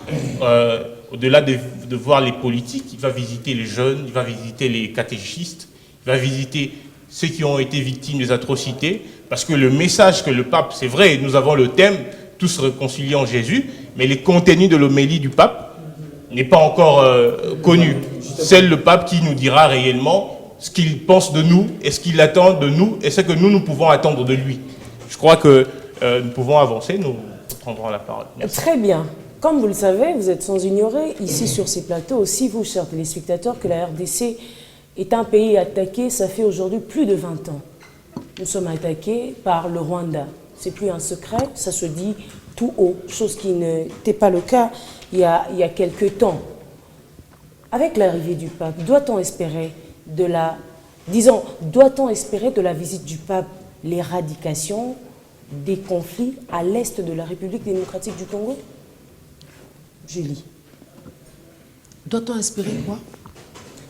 au-delà de voir les politiques, il va visiter les jeunes, il va visiter les catéchistes, il va visiter ceux qui ont été victimes des atrocités, parce que le message que le pape, c'est vrai, nous avons le thème, tous réconciliés en Jésus, mais les contenus de l'homélie du pape n'est pas encore connu. C'est le pape qui nous dira réellement ce qu'il pense de nous, et ce qu'il attend de nous, et ce que nous pouvons attendre de lui. Je crois que nous pouvons avancer, nous prendrons la parole. Merci. Très bien. Comme vous le savez, vous êtes sans ignorer, ici sur ces plateaux, aussi vous, chers téléspectateurs, que la RDC est un pays attaqué, ça fait aujourd'hui plus de 20 ans. Nous sommes attaqués par le Rwanda. C'est plus un secret, ça se dit tout haut, chose qui n'était pas le cas il y a quelques temps. Avec l'arrivée du pape, doit-on espérer de la visite du pape l'éradication des conflits à l'est de la République démocratique du Congo? Julie. Doit-on espérer quoi?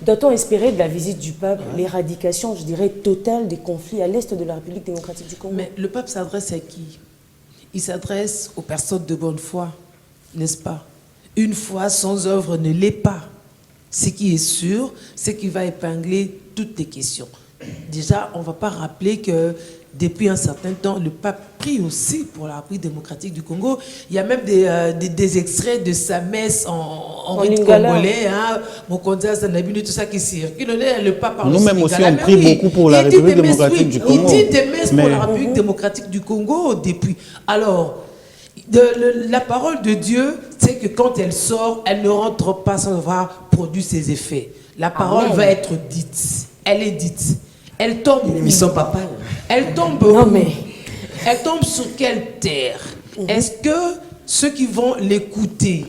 Doit-on espérer de la visite du pape l'éradication, je dirais, totale des conflits à l'est de la République démocratique du Congo? Mais le pape s'adresse à qui? Il s'adresse aux personnes de bonne foi, n'est-ce pas? Une foi sans œuvre ne l'est pas. Ce qui est sûr, c'est qu'il va épingler toutes les questions. Déjà, on ne va pas rappeler que depuis un certain temps, le pape prie aussi pour la République démocratique du Congo. Il y a même des extraits de sa messe en rite lingala. congolais, hein, Mokonza, Zanabini, tout ça qui circule. Le pape parle Nous-mêmes aussi, lingala. on Mais prie oui, beaucoup pour la il dit République des messes, démocratique du Congo. Il dit des messes pour Mais- la République démocratique du Congo depuis. Alors, la parole de Dieu, c'est que quand elle sort, elle ne rentre pas sans avoir produit ses effets. La parole Amen. va être dite. Elle est dite. Elle tombe Une où? émission papale. Elle tombe Non, où? mais- Elle tombe sur quelle terre? Est-ce que ceux qui vont l'écouter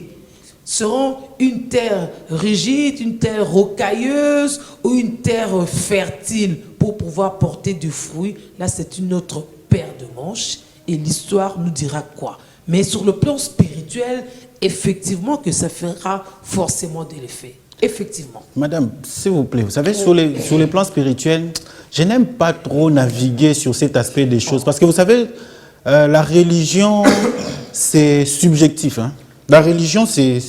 seront une terre rigide, une terre rocailleuse ou une terre fertile pour pouvoir porter du fruit. Là, c'est une autre paire de manches et l'histoire nous dira quoi. Mais sur le plan spirituel, effectivement que ça fera forcément de l'effet. Effectivement. Madame, s'il vous plaît, vous savez, sur les plans spirituels, je n'aime pas trop naviguer sur cet aspect des choses. Parce que vous savez, la religion, c'est subjectif. Hein. La religion, c'est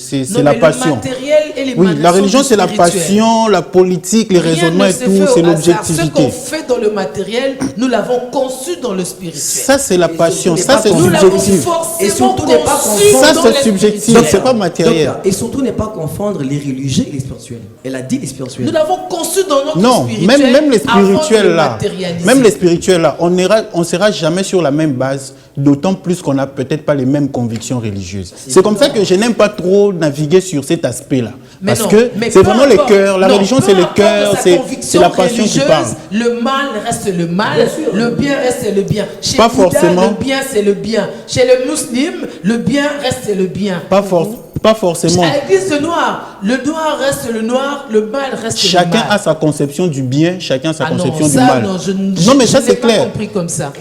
la passion. Le matériel et les oui, la religion, du c'est la passion, la politique, les raisonnements et tout, c'est l'objectivité. Ce qu'on fait dans le matériel, nous l'avons conçu dans le spirituel. Ça, c'est la passion. Ça, c'est nous subjectif. Et surtout, n'est pas ça, c'est subjectif. C'est pas matériel. Donc, et surtout, ne pas confondre les religieux et les spirituels. Elle a dit les spirituels. Nous l'avons conçu dans notre non, spirituel. Même les spirituels là, même les spirituels là, on ne sera jamais sur la même base, d'autant plus qu'on n'a peut-être pas les mêmes convictions religieuses. C'est comme ça que je n'aime pas trop naviguer sur cet aspect-là. Parce que c'est vraiment le cœur, la religion c'est le cœur, c'est la passion qui parle. Le mal reste le mal, le bien reste le bien. Chez pas Bouddha, forcément. le bien c'est le bien. Chez le musulman, le bien reste le bien. Pas forcément. À l'église noire, le noir reste le noir, le mal reste le mal. Chacun a sa conception du bien, chacun a sa conception du ça, mal. Non, mais ça c'est clair. Pas compris comme ça.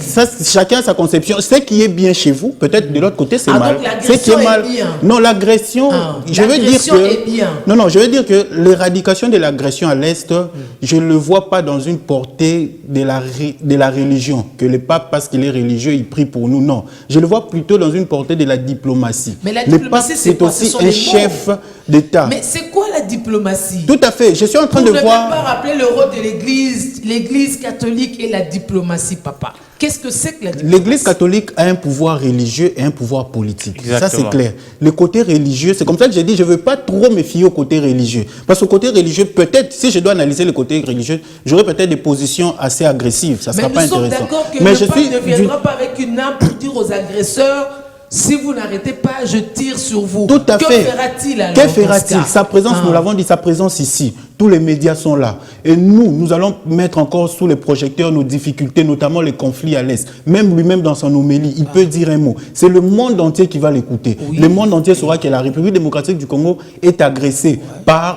Chacun a sa conception. Ce qui est bien chez vous, peut-être de l'autre côté c'est mal. Donc Ce qui est mal. Bien. Non, l'agression. Je veux dire que. Non, je veux dire que l'éradication de l'agression à l'Est, je ne le vois pas dans une portée de la religion. Que le pape, parce qu'il est religieux, il prie pour nous. Non. Je le vois plutôt dans une portée de la diplomatie. Mais la diplomatie, c'est aussi un chef d'État. Mais c'est quoi la diplomatie? Tout à fait. Je suis en train de voir. Vous ne pouvez pas rappeler le rôle de l'Église catholique et la diplomatie, papa. Qu'est-ce que c'est que la diplomatie? L'Église catholique a un pouvoir religieux et un pouvoir politique. Exactement. Ça, c'est clair. Le côté religieux, c'est comme ça que j'ai dit, je ne veux pas trop me fier au côté religieux. Parce qu'au côté religieux, peut-être, si je dois analyser le côté religieux, j'aurais peut-être des positions assez agressives. Ça ne sera pas intéressant. Mais nous sommes d'accord que le pape ne viendra pas avec une arme pour dire aux agresseurs: si vous n'arrêtez pas, je tire sur vous. Tout à fait. Que fera-t-il alors? Que fera-t-il? Sa présence, nous l'avons dit, sa présence ici. Tous les médias sont là. Et nous allons mettre encore sous les projecteurs nos difficultés, notamment les conflits à l'Est. Même lui-même, dans son homélie, il peut dire un mot. C'est le monde entier qui va l'écouter. Oui. Le monde entier saura que la République démocratique du Congo est agressée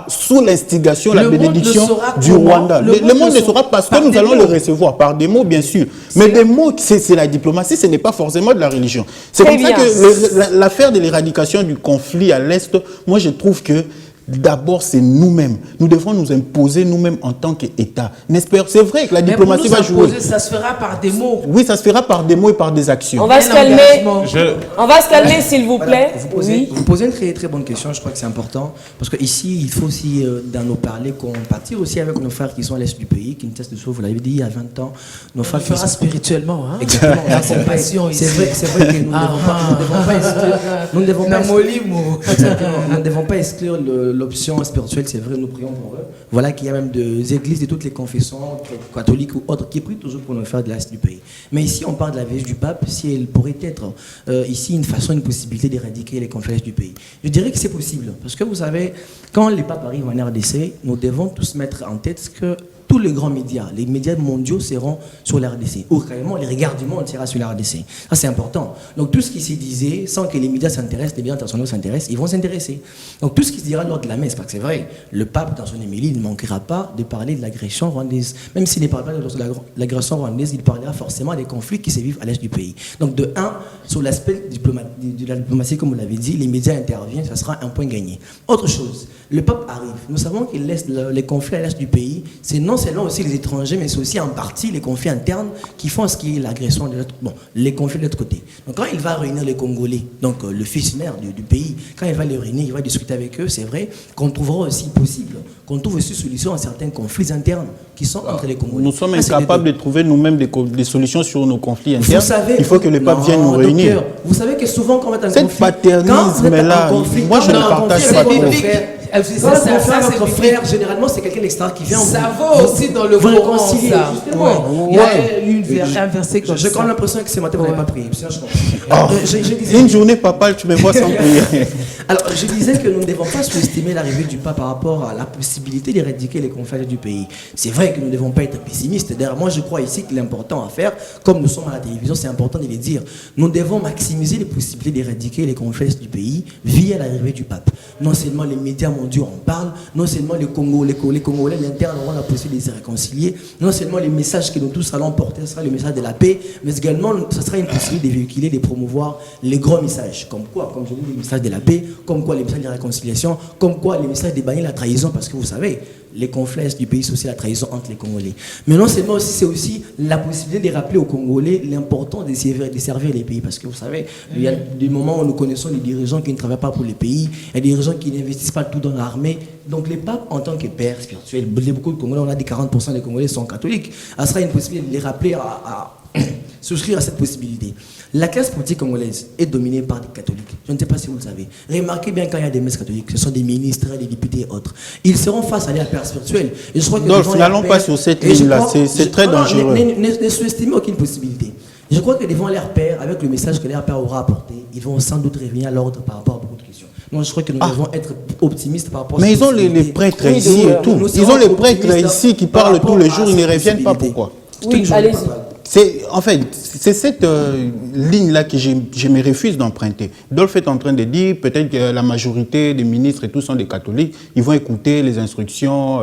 sous l'instigation, la bénédiction du Rwanda. Le monde ne saura parce que nous allons le recevoir par des mots, bien sûr. Mais des mots, c'est la diplomatie, ce n'est pas forcément de la religion. C'est comme ça que l'affaire de l'éradication du conflit à l'Est, moi je trouve que d'abord, c'est nous-mêmes. Nous devons nous imposer nous-mêmes en tant qu'État. C'est vrai que la diplomatie va jouer. Ça se fera par des mots. Oui, ça se fera par des mots et par des actions. On va se calmer. On va se calmer, s'il vous plaît. Vous posez une très très bonne question. Je crois que c'est important parce qu'ici, il faut aussi dans nos parler qu'on partir aussi avec nos frères qui sont à l'est du pays, qui ne cessent de sauver. Vous l'avez dit il y a 20 ans. Nos frères qui sont spirituellement. Hein? Exactement. C'est vrai que nous ne devons pas exclure l'option spirituelle, c'est vrai, nous prions pour eux. Voilà qu'il y a même des églises de toutes les confessions, catholiques ou autres, qui prient toujours pour nous faire de l'Est du pays. Mais ici, on parle de la visite du pape, si elle pourrait être ici une possibilité d'éradiquer les conflits du pays. Je dirais que c'est possible, parce que vous savez, quand les papes arrivent en RDC, nous devons tous mettre en tête que tous les grands médias, les médias mondiaux seront sur la RDC. Ou carrément, les regards du monde seront sur la RDC. Ça, c'est important. Donc, tout ce qui se disait, sans que les médias s'intéressent, les médias internationaux s'intéressent, ils vont s'intéresser. Donc, tout ce qui se dira lors de la messe, parce que c'est vrai, le pape, dans son homélie, ne manquera pas de parler de l'agression rwandaise. Même s'il ne parle pas de l'agression rwandaise, il parlera forcément des conflits qui se vivent à l'est du pays. Donc, de un, sur l'aspect de la diplomatie, comme vous l'avez dit, les médias interviennent, ça sera un point gagné. Autre chose, le pape arrive. Nous savons que les conflits à l'est du pays, c'est non seulement aussi les étrangers, mais c'est aussi en partie les conflits internes qui font ce qui est l'agression de l'autre, les conflits de l'autre côté. Donc quand il va réunir les Congolais, donc le fils mère du pays, quand il va les réunir, il va discuter avec eux, c'est vrai qu'on trouvera aussi possible, qu'on trouve aussi solution à certains conflits internes qui sont entre les Congolais. Nous sommes incapables de trouver nous-mêmes des solutions sur nos conflits internes. Savez, il faut que le pape vienne nous réunir. Vous savez que souvent quand on va être en conflit... Cette paternisme-là, moi je ne partage pas trop. Votre frère, généralement, c'est quelqu'un d'extérieur qui vient. Ça va aussi dans le Coran, ça. Il y a un verset comme ça. J'ai quand même l'impression que ce matin, vous n'avez pas prié. Une journée papale, tu me vois sans prier. Alors, je disais que nous ne devons pas sous-estimer l'arrivée du pape par rapport à la possibilité d'éradiquer les conflits du pays. C'est vrai que nous ne devons pas être pessimistes. D'ailleurs, moi, je crois ici que l'important à faire, comme nous sommes à la télévision, c'est important de le dire. Nous devons maximiser les possibilités d'éradiquer les conflits du pays via l'arrivée du pape. Non seulement les médias mondiaux en parlent, non seulement les Congolais l'interne auront la possibilité de se réconcilier, non seulement les messages que nous tous allons porter, ce sera le message de la paix, mais également, ce sera une possibilité de véhiculer, de promouvoir les grands messages. Comme quoi, comme je dis, les messages de la paix, comme quoi les messages de la réconciliation, comme quoi les messages de bannir la trahison, parce que vous savez, les conflits du pays, c'est aussi la trahison entre les Congolais. Mais non seulement aussi, c'est aussi la possibilité de rappeler aux Congolais l'importance de servir les pays. Parce que vous savez, il y a des moments où nous connaissons des dirigeants qui ne travaillent pas pour les pays, il y a des dirigeants qui n'investissent pas tout dans l'armée. Donc les papes, en tant que père spirituel, beaucoup de Congolais, on a dit 40% des Congolais sont catholiques. Ça sera une possibilité de les rappeler à souscrire à cette possibilité. La classe politique congolaise est dominée par des catholiques. Je ne sais pas si vous le savez. Remarquez bien quand il y a des messes catholiques, ce sont des ministres, des députés et autres. Ils seront face à leur père spirituel. Et je crois que donc, n'allons pas sur cette ligne-là, c'est très dangereux. Ne sous-estimez aucune possibilité. Je crois que devant leur père, avec le message que leur père aura apporté, ils vont sans doute revenir à l'ordre par rapport à beaucoup de questions. Donc je crois que nous devons être optimistes par rapport à mais ils ont les prêtres ici et tout. Ils ont les prêtres ici qui parlent tous les jours, ils ne reviennent pas. Pourquoi? Oui, allez-y. En fait, c'est cette ligne-là que je me refuse d'emprunter. Dolph est en train de dire, peut-être que la majorité des ministres et tous sont des catholiques, ils vont écouter les instructions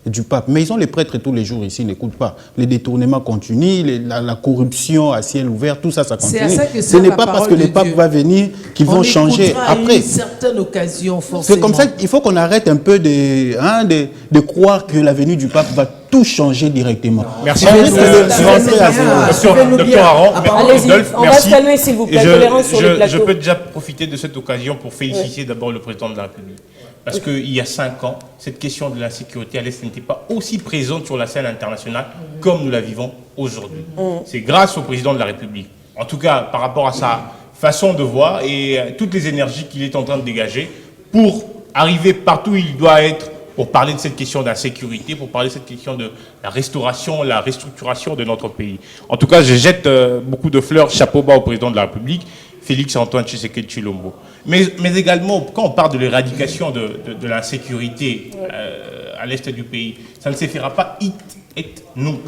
du pape. Mais ils ont les prêtres tous les jours ici, ils n'écoutent pas. Les détournements continuent, la corruption à ciel ouvert, tout ça, ça continue. Ce n'est pas parce que le pape va venir qu'ils vont changer. Après, une certaine occasion, forcément. c'est comme ça qu'il faut qu'on arrête un peu de croire que la venue du pape va tout changer directement. Merci. Docteur Aron, allez-y, on va se calmer s'il vous plaît. Tolérance sur le plateau. Je peux déjà profiter de cette occasion pour féliciter d'abord le président de la République. Parce qu'il y a 5 ans, cette question de l'insécurité à l'Est n'était pas aussi présente sur la scène internationale comme nous la vivons aujourd'hui. C'est grâce au président de la République. En tout cas, par rapport à sa façon de voir et toutes les énergies qu'il est en train de dégager pour arriver partout où il doit être, pour parler de cette question d'insécurité, pour parler de cette question de la restauration, la restructuration de notre pays. En tout cas, je jette beaucoup de fleurs, chapeau bas au président de la République, Félix-Antoine Tshisekedi Tshilombo. Mais également, quand on parle de l'éradication de l'insécurité à l'est du pays, ça ne se fera pas non.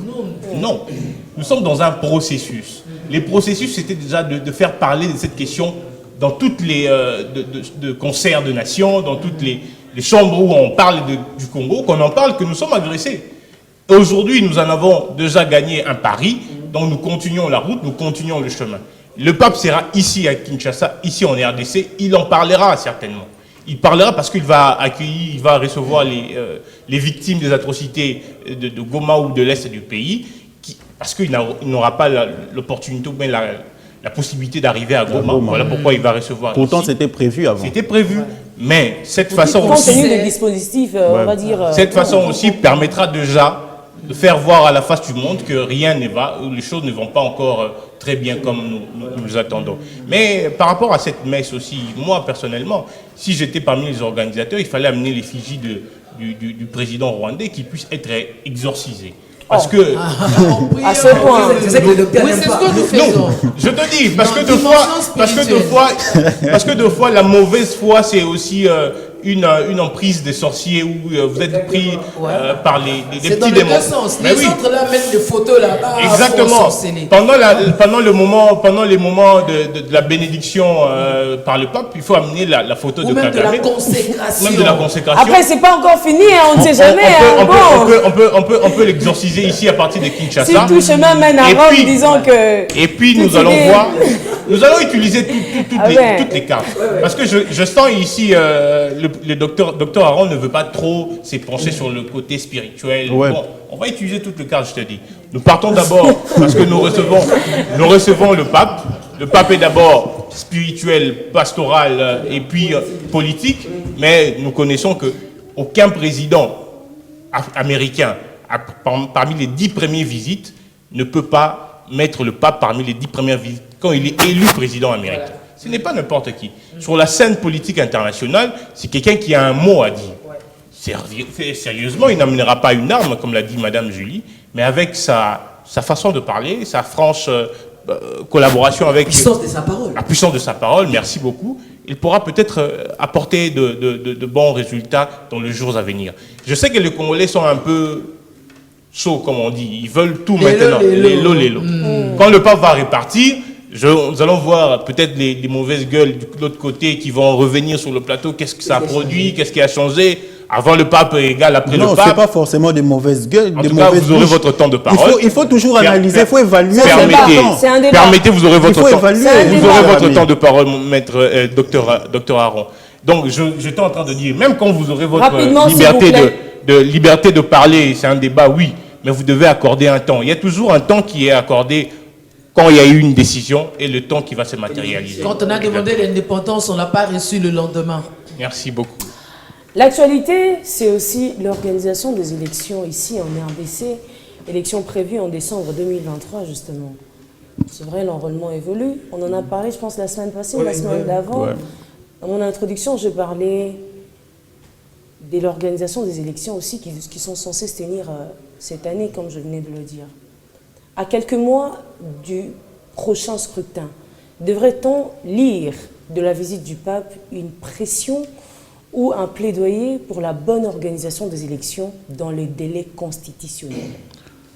Nous sommes dans un processus. Les processus, c'était déjà de faire parler de cette question dans toutes les de concerts de nations, dans toutes les chambres où on parle du Congo, qu'on en parle que nous sommes agressés. Aujourd'hui, nous en avons déjà gagné un pari, donc nous continuons la route, nous continuons le chemin. Le pape sera ici à Kinshasa, ici en RDC, il en parlera certainement. Il parlera parce qu'il va accueillir, il va recevoir les victimes des atrocités de Goma ou de l'Est du pays, parce qu'il n'aura pas l'opportunité ou bien la possibilité d'arriver à Goma. Voilà pourquoi il va recevoir. Pourtant, ici. c'était prévu avant. C'était prévu. Mais cette façon compte aussi... tenu des dispositifs, on va dire... Cette façon aussi permettra déjà de faire voir à la face du monde que rien ne va, les choses ne vont pas encore très bien comme nous attendons. Mais par rapport à cette messe aussi, moi personnellement, si j'étais parmi les organisateurs, il fallait amener l'effigie du président rwandais qui puisse être exorcisé. Parce que... à ce point... Oui, c'est ce que nous faisons. Non, je te dis, parce que deux fois, la mauvaise foi, c'est aussi une emprise des sorciers où vous êtes pris par les petits démons. C'est dans les autres là mettent des photos là-bas. Exactement. Pendant les moments de la bénédiction par le pape, il faut amener la photo de Kagame. De la consécration. Même de la consécration. Après, c'est pas encore fini, hein, on ne sait jamais. On peut l'exorciser ici à partir de Kinshasa. Si tout chemin mène à Rome, disons que... Et puis nous allons voir, nous allons utiliser toutes les cartes. Parce que je sens ici, le docteur Aron ne veut pas trop s'épancher sur le côté spirituel. Ouais. Bon, on va utiliser toutes les cartes, je te dis. Nous partons d'abord parce que nous recevons le pape. Le pape est d'abord spirituel, pastoral et puis politique. Mais nous connaissons qu'aucun président américain, parmi les 10 premières visites, ne peut pas mettre le pape parmi les 10 premières visites quand il est élu président américain. Ce n'est pas n'importe qui. Sur la scène politique internationale, c'est quelqu'un qui a un mot à dire. Sérieusement, il n'amènera pas une arme, comme l'a dit Madame Julie, mais avec sa façon de parler, sa franche collaboration avec... La puissance de sa parole. La puissance de sa parole, merci beaucoup. Il pourra peut-être apporter de bons résultats dans les jours à venir. Je sais que les Congolais sont un peu chauds, comme on dit. Ils veulent tout maintenant. Les lots. Quand le pape va répartir, nous allons voir peut-être les mauvaises gueules de l'autre côté qui vont revenir sur le plateau. Qu'est-ce que ça a produit? Qu'est-ce qui a changé? Avant le pape égale après le pape. Non, ce n'est pas forcément des mauvaises gueules. En tout cas, vous aurez votre temps de parole. Il faut toujours analyser, il faut évaluer. C'est un débat. Permettez, vous aurez votre Il faut temps. évaluer. Vous aurez votre temps de parole, maître docteur Aaron. Donc, j'étais en train de dire, même quand vous aurez votre Rapidement, s'il vous plaît. liberté de parler, c'est un débat, oui, mais vous devez accorder un temps. Il y a toujours un temps qui est accordé quand il y a eu une décision et le temps qui va se matérialiser. Quand on a demandé l'indépendance, on n'a pas reçu le lendemain. Merci beaucoup. L'actualité, c'est aussi l'organisation des élections ici en RDC, élections prévues en décembre 2023 justement. C'est vrai, l'enrôlement évolue. On en a parlé, je pense, la semaine passée ou la semaine d'avant. Ouais. Dans mon introduction, je parlais de l'organisation des élections aussi qui sont censées se tenir cette année, comme je venais de le dire. À quelques mois du prochain scrutin, devrait-on lire de la visite du pape une pression ou un plaidoyer pour la bonne organisation des élections dans le délai constitutionnel?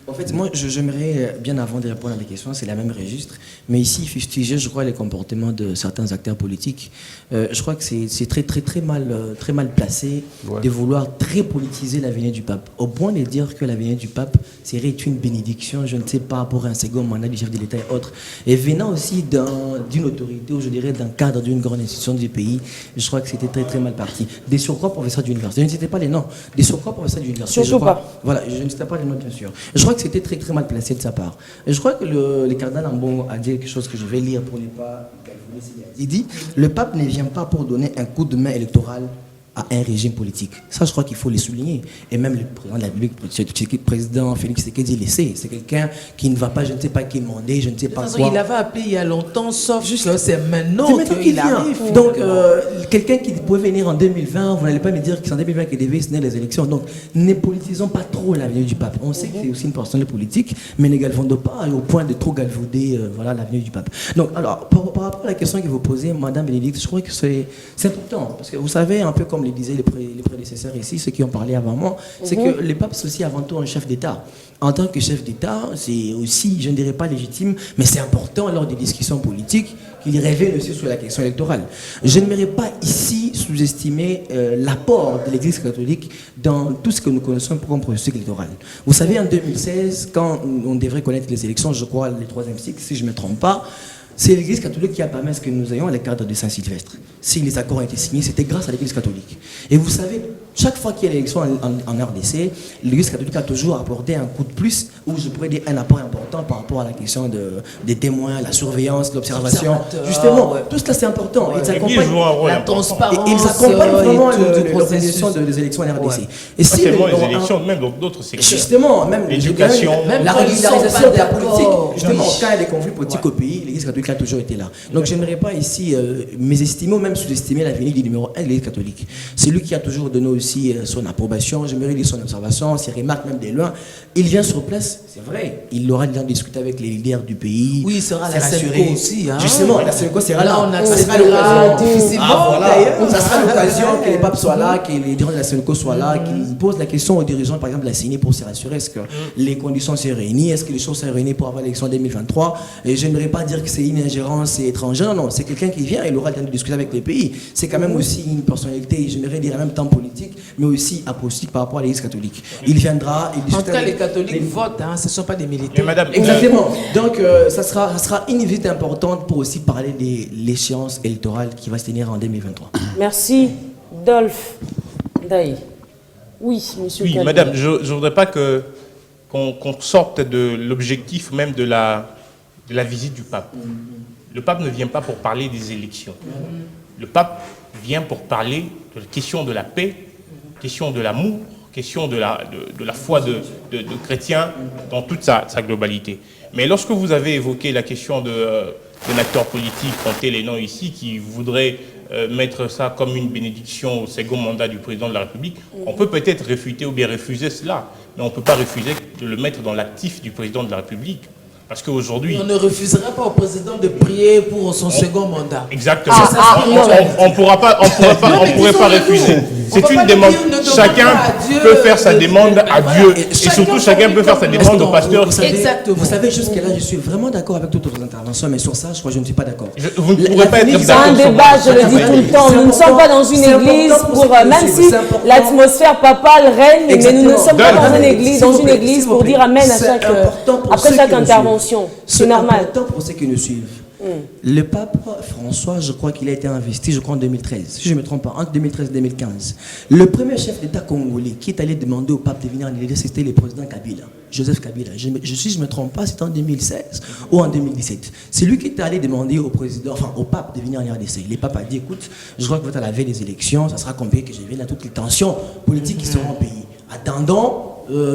En fait, moi, j'aimerais, bien avant de répondre à la question, c'est la même registre, mais ici, fustiger, je crois, les comportements de certains acteurs politiques. Je crois que c'est très mal placé de vouloir très politiser la venue du pape, au point de dire que la venue du pape serait une bénédiction, je ne sais pas, pour un second mandat du chef de l'État et autres. Et venant aussi d'une autorité, ou je dirais d'un cadre d'une grande institution du pays, je crois que c'était très mal parti. Des surcroît professeurs d'université, je ne citais pas les noms, des surcroît professeurs d'université. Surtout pas. Voilà, je ne citais pas les noms, bien sûr. Je crois que c'était très mal placé de sa part. Et je crois que le cardinal Ambongo a dit quelque chose que je vais lire pour ne pas galvauder. Il dit, le pape ne vient pas pour donner un coup de main électoral à un régime politique. Ça, je crois qu'il faut le souligner. Et même le président de la République, le président Félix Tshisekedi, le sait. C'est quelqu'un qui ne va pas, je ne sais pas qui demander, je ne sais pas quoi. Il avait appelé il y a longtemps, sauf que c'est maintenant qu'il qu'il arrive. Donc, quelqu'un qui pouvait venir en 2020, vous n'allez pas me dire que c'est en 2020 qu'il devait se les élections. Donc, ne politisons pas trop l'avenir du pape. On sait que c'est aussi une personne politique, mais ne galvaudons pas au point de trop galvauder l'avenir du pape. Donc, alors, par rapport à la question que vous posez, Madame Bénédicte, je crois que c'est important. Parce que vous savez, un peu comme le disaient les prédécesseurs ici, ceux qui ont parlé avant moi, c'est que le pape, c'est aussi avant tout un chef d'État. En tant que chef d'État, c'est aussi, je ne dirais pas légitime, mais c'est important lors des discussions politiques qu'il révèle aussi sur la question électorale. Je n'aimerais pas ici sous-estimer l'apport de l'Église catholique dans tout ce que nous connaissons comme processus électoral. Vous savez, en 2016, quand on devrait connaître les élections, je crois, les 3e cycles, si je ne me trompe pas, c'est l'Église catholique qui a permis que nous ayons les cadres de Saint-Sylvestre. Si les accords ont été signés, c'était grâce à l'Église catholique. Et vous savez, chaque fois qu'il y a l'élection en RDC, l'Église catholique a toujours apporté un coup de plus, ou je pourrais dire un apport important par rapport à la question des témoins, la surveillance, l'observation. Justement, tout cela c'est important. Ils accompagnent la transparence. Ils accompagnent vraiment l'organisation des élections en RDC. Et si seulement les élections, même dans d'autres secteurs. Justement, même l'éducation, même la régularisation de la politique. Justement, quand il y a des conflits politiques au pays, l'Église catholique a toujours été là. Donc je n'aimerais pas ici mésestimer ou même sous-estimer l'avenir du numéro 1 de l'Église catholique. C'est lui qui a toujours donné aussi son approbation, j'aimerais lire son observation, ses remarques même des loin. Il vient sur place, c'est vrai, il aura le temps de discuter avec les leaders du pays. Oui, il sera à la Sénéco aussi. Hein. Justement, la Sénéco sera là. On accélérera difficilement. Ça sera l'occasion que les papes soient là, que les dirigeants de la Sénéco soient là, qu'ils posent la question aux dirigeants, par exemple, de la CENI pour se rassurer est-ce que les conditions sont réunies, est-ce que les choses sont réunies pour avoir l'élection 2023. Et je n'aimerais pas dire que c'est une ingérence étrangère, non, c'est quelqu'un qui vient, il aura le temps de discuter avec les pays. C'est quand même aussi une personnalité, j'aimerais dire en même temps politique, mais aussi apostolique par rapport à l'Église catholique. Il viendra, il discutera. En tout cas, les catholiques votent, hein, ce ne sont pas des militaires. Madame, exactement. Donc, ça sera une visite importante pour aussi parler de l'échéance électorale qui va se tenir en 2023. Merci, Dolph. Daï. Oui, monsieur. Oui, madame, je ne voudrais pas qu'on sorte de l'objectif même de la visite du pape. Le pape ne vient pas pour parler des élections. Le pape vient pour parler de la question de la paix, question de l'amour, question de la foi de chrétiens dans toute sa globalité. Mais lorsque vous avez évoqué la question d'un acteur politique, comptez les noms ici, qui voudrait mettre ça comme une bénédiction au second mandat du président de la République, on peut peut-être réfuter ou bien refuser cela, mais on ne peut pas refuser de le mettre dans l'actif du président de la République. Parce qu'aujourd'hui... On ne refuserait pas au président de prier pour son second mandat. Exactement. On ne pourrait pas refuser. C'est une demande. Chacun peut faire sa demande à Dieu. Et surtout, chacun peut faire sa demande au pasteur. Exactement. Vous savez, jusque-là, je suis vraiment d'accord avec toutes vos interventions, mais sur ça, je crois que je ne suis pas d'accord. Vous ne pourrez pas être d'accord. C'est un débat, je le dis tout le temps. Nous ne sommes pas dans une église pour... Même si l'atmosphère papale règne, mais nous ne sommes pas dans une église pour dire amen après chaque intervention. C'est normal. Important pour ceux qui nous suivent. Le pape François, je crois qu'il a été investi, en 2013, si je ne me trompe pas, entre 2013 et 2015. Le premier chef d'État congolais qui est allé demander au pape de venir en Élysée, c'était le président Kabila, Joseph Kabila. Si je ne me trompe pas, c'était en 2016 ou en 2017. C'est lui qui est allé demander au pape de venir en RDC. Le pape a dit, écoute, je crois que vous êtes à la veille des élections, ça sera compliqué que je vienne à toutes les tensions politiques qui seront au pays. Attendons.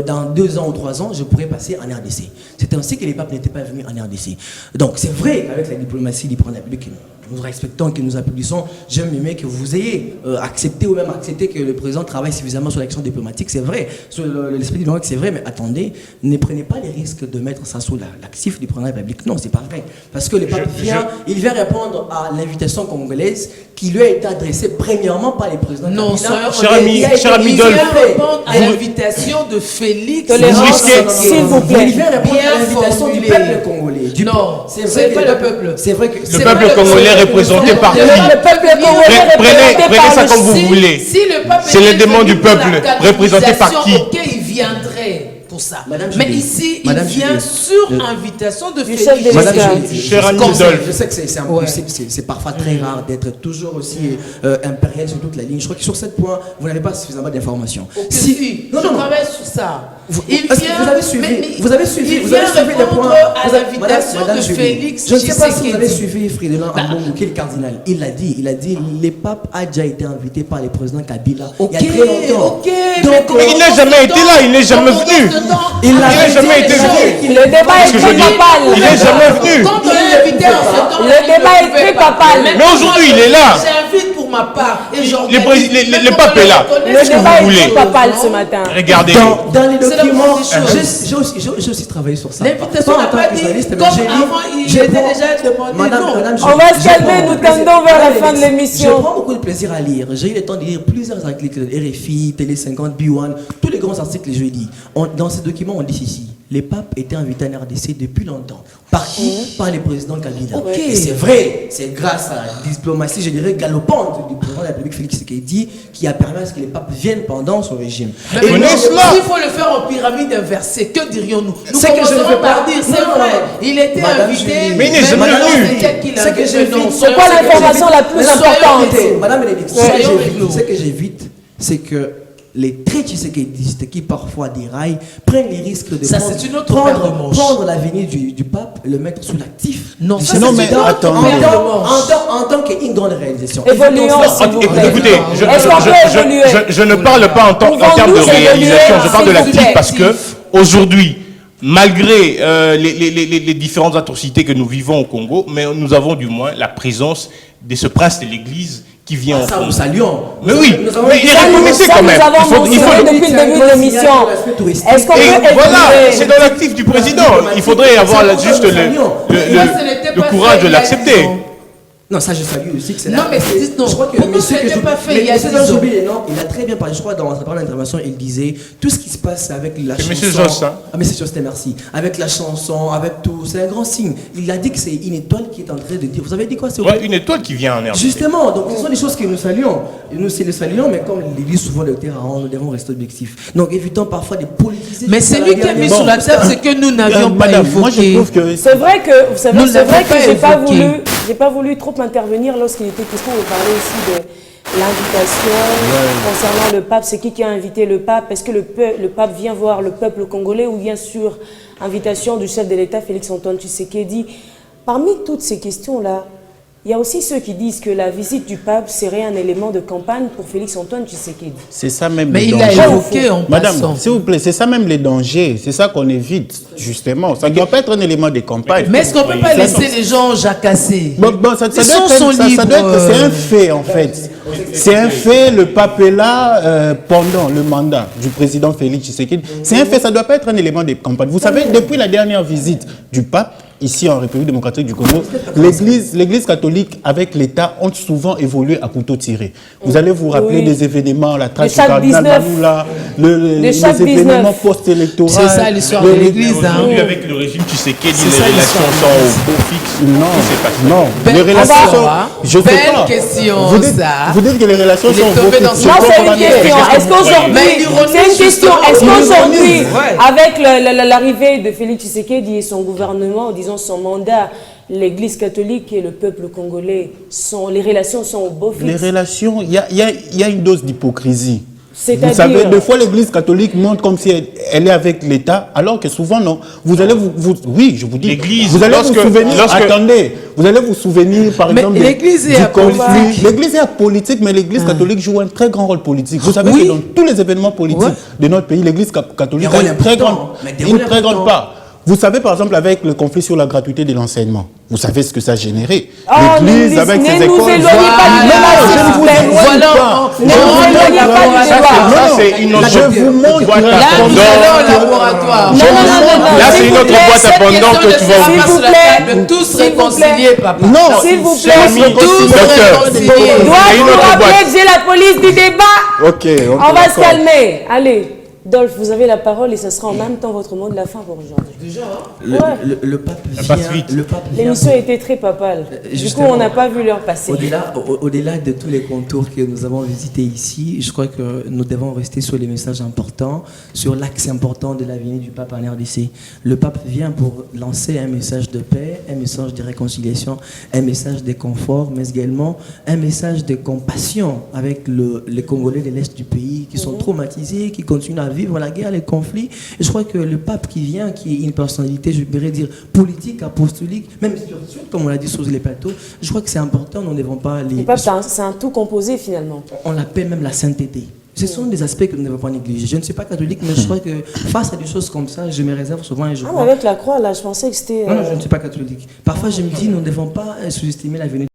Dans 2 ans ou 3 ans, je pourrais passer en RDC. C'est ainsi que les papes n'étaient pas venus en RDC. Donc c'est vrai qu'avec la diplomatie du président de la République, que nous respectons, que nous applaudissons, j'aime aimer que vous ayez accepté ou même accepté que le président travaille suffisamment sur l'action diplomatique, c'est vrai. Sur l'esprit diplomatique, c'est vrai, mais attendez, ne prenez pas les risques de mettre ça sous l'actif du président de la République. Non, c'est pas vrai. Parce que le pape il vient répondre à l'invitation congolaise qui lui a été adressée premièrement par les présidents. Non, cher ami il vient répondre à l'invitation de Félix. S'il vous plaît. Il vient répondre à l'invitation du peuple congolais. Non, c'est pas le peuple. C'est vrai que le peuple congolais représenté par qui? Le peuple congolais Prenez ça comme vous voulez. C'est les demandes du peuple représenté par qui? Ok, il viendrait pour ça. Mais ici, il Madame vient sur invitation de Félix. Cher ami Dolph. Je sais que c'est impossible, c'est parfois très rare d'être toujours aussi impérial sur toute la ligne. Je crois que sur ce point, vous n'avez pas suffisamment d'informations. Si, je travaille sur ça. Vous avez suivi les points à l'invitation de Félix. Je ne sais pas si vous avez suivi Fridolin Ambongo, qui est le cardinal. Il a dit, le pape a déjà été invité par le président Kabila il y a très longtemps. Mais il n'a jamais été là, il n'est jamais venu. Il n'a jamais été venu. Le débat est très papal. Il n'est jamais venu. Quand on l'a invité en ce temps, le débat est très papal. Mais aujourd'hui, il est là. J'invite pour ma part. Le pape est là. Le débat est très papal ce matin. Regardez. Dans les documents, j'ai aussi travaillé sur ça. L'invitation n'a pas dit, comme avant, il était déjà demandé. Non. On va se calmer, nous tendons vers la fin de Je l'émission. prends beaucoup de plaisir à lire. J'ai eu le temps de lire plusieurs articles de RFI, Télé 50, B1, tous les grands articles que je lis. Dans ces documents, on dit ceci. Les papes étaient invités en RDC depuis longtemps. Par qui? Par les présidents Kabila. Okay. Et c'est vrai, c'est grâce à la diplomatie, je dirais, galopante du président de la République Félix Tshisekedi qui a permis à ce que les papes viennent pendant son régime. Mais s'il faut le faire en pyramide inversée, que dirions-nous? C'est que je ne veux pas dire, c'est vrai. Il était invité. Mais il n'est jamais venu. C'est quoi l'information la plus importante? Madame Bénédicte, ce que j'évite, c'est que les très tshisekidistes qui parfois déraillent prennent les risques de prendre l'avenir du pape et le mettre sous l'actif. Non, mais attends. En tant qu'une grande réalisation. Évoluons, s'il vous plaît. Écoutez, je ne parle pas en termes de réalisation, je parle de l'actif parce que aujourd'hui, malgré les différentes atrocités que nous vivons au Congo, mais nous avons du moins la présence de ce prince de l'Église qui vient en Ça, nous France. saluons. Mais oui, mais reconnaissez quand même. Nous avons mentionné depuis le début de l'émission. Est-ce qu'on peut évoluer? Voilà, c'est dans l'actif du président. Il faudrait avoir juste le courage de l'accepter. Non, ça je salue aussi que c'est Non, mais je crois que pourquoi ça n'était pas fait il y a 10 ans? Il a très bien parlé, je crois, dans sa première intervention, il disait tout ce qui se passe avec la chanson. C'est M. Joss, hein? Ah, mais c'est Joss, merci. Avec la chanson, avec tout, c'est un grand signe. Il a dit que c'est une étoile qui est en train de dire. Vous avez dit quoi? C'est ouais, une étoile qui vient en RDC. Justement, donc ce sont des choses que nous saluons. Nous, c'est le saluons, mais comme il dit souvent le terrain, nous devons rester objectifs. Donc évitons parfois de politiser. Mais c'est lui qui a mis sur la table ce que nous n'avions pas évoqué. Moi, je trouve que C'est vrai que j'ai pas voulu trop intervenir lorsqu'il était question de parler aussi de l'invitation concernant le pape. C'est qui a invité le pape? Est-ce que le pape vient voir le peuple congolais ou bien sur invitation du chef de l'État Félix Antoine Tshisekedi? Parmi toutes ces questions-là, Il y a aussi ceux qui disent que la visite du pape serait un élément de campagne pour Félix-Antoine Tshisekedi. C'est ça même Mais les il dangers. a évoqué en Madame, passant. s'il vous plaît, c'est ça même les dangers. C'est ça qu'on évite, justement. Ça ne doit pas être un élément de campagne. Mais est-ce qu'on ne peut pas Ça, laisser les gens jacasser? Bon, ça Ils doit sont être, ça libres. doit être, c'est un fait en fait. C'est un fait, le pape est là pendant le mandat du président Félix Tshisekedi. C'est un fait, ça ne doit pas être un élément de campagne. Vous savez, depuis la dernière visite du pape, ici en République démocratique du Congo, l'Église catholique avec l'État ont souvent évolué à couteau tiré. Vous allez vous rappeler des événements, la traque du chaque cardinal 19. Manoula, les chaque événements 19. post-électoraux. C'est ça l'histoire de l'Église. hein. Aujourd'hui, avec le régime Tshisekedi, C'est les ça, relations l'histoire. sont au beau fixe. Non, Belle les relations question, sont... hein. Je sais Belle pas. question, Vous ça. dites que les relations Il est sont au beau tombé dans fixe. ce Non, Je c'est une comprends question. pas. Est-ce qu'aujourd'hui, Mais l'ironie, c'est une question. justement, Est-ce qu'aujourd'hui, ouais. avec l'arrivée de Félix Tshisekedi et son gouvernement, disons son mandat, l'Église catholique et le peuple congolais, les relations sont au beau Les fixe? relations, il y a une dose d'hypocrisie. C'est-à-dire- Vous savez, des fois l'Église catholique montre comme si elle est avec l'État, alors que souvent non. Vous allez oui, je vous dis. L'Église, vous allez vous souvenir. lorsque- Attendez, vous allez vous souvenir par Mais exemple l'Église est du apolitique. conflit. L'Église est apolitique, mais l'Église catholique joue un très grand rôle politique. Vous savez Oui. que dans tous les événements politiques Ouais. de notre pays, l'Église catholique Des a rôles une très grande, importants, mais des rôles importants. part. Vous savez, par exemple, avec le conflit sur la gratuité de l'enseignement, vous savez ce que ça a généré. Oh, L'Église, avec ses ne nous écoles... éloignez pas du débat, Non, s'il je ne vous vous plaît. éloigne Voilà, pas. on- Ne vous éloignez pas du débat. Ça, c'est une autre- Je vous montre boîte à la Là, vous pendant. allez au laboratoire. Non, non, non, non, non. Là, c'est s'il une vous autre plaît. boîte à pendant que tu vas S'il vous plaît. Tous S'il vous plaît. réconciliés, papa. Non, S'il vous c'est plaît. ami. Tous Docteur. réconciliés. Il y a Dois-je une vous autre rappeler boîte. que j'ai la police du débat? Ok, On va se d'accord. calmer. Allez, Dolph, vous avez la parole et ce sera en même temps votre mot de la fin pour aujourd'hui. Le pape passe vite. le pape vient L'émission a été très papale. Du coup, justement, on n'a pas vu l'heure passer. Au-delà de tous les contours que nous avons visités ici, je crois que nous devons rester sur les messages importants, sur l'axe important de la venue du pape en RDC. Le pape vient pour lancer un message de paix, un message de réconciliation, un message de confort, mais également un message de compassion avec les Congolais de l'Est du pays qui sont traumatisés, qui continuent à vivre la guerre, les conflits. Et je crois que le pape qui vient, qui est une personnalité, je pourrais dire, politique, apostolique, même spirituelle, comme on l'a dit sur les plateaux, je crois que c'est important, nous ne devons pas les... Le pape, c'est un tout composé finalement. On l'appelle même la sainteté. Ce sont des aspects que nous ne devons pas négliger. Je ne suis pas catholique, mais je crois que face à des choses comme ça, je me réserve souvent et je Ah, mais crois... avec la croix, là, je pensais que c'était... Non, non, je ne suis pas catholique. Parfois, je me dis, nous ne devons pas sous-estimer la venue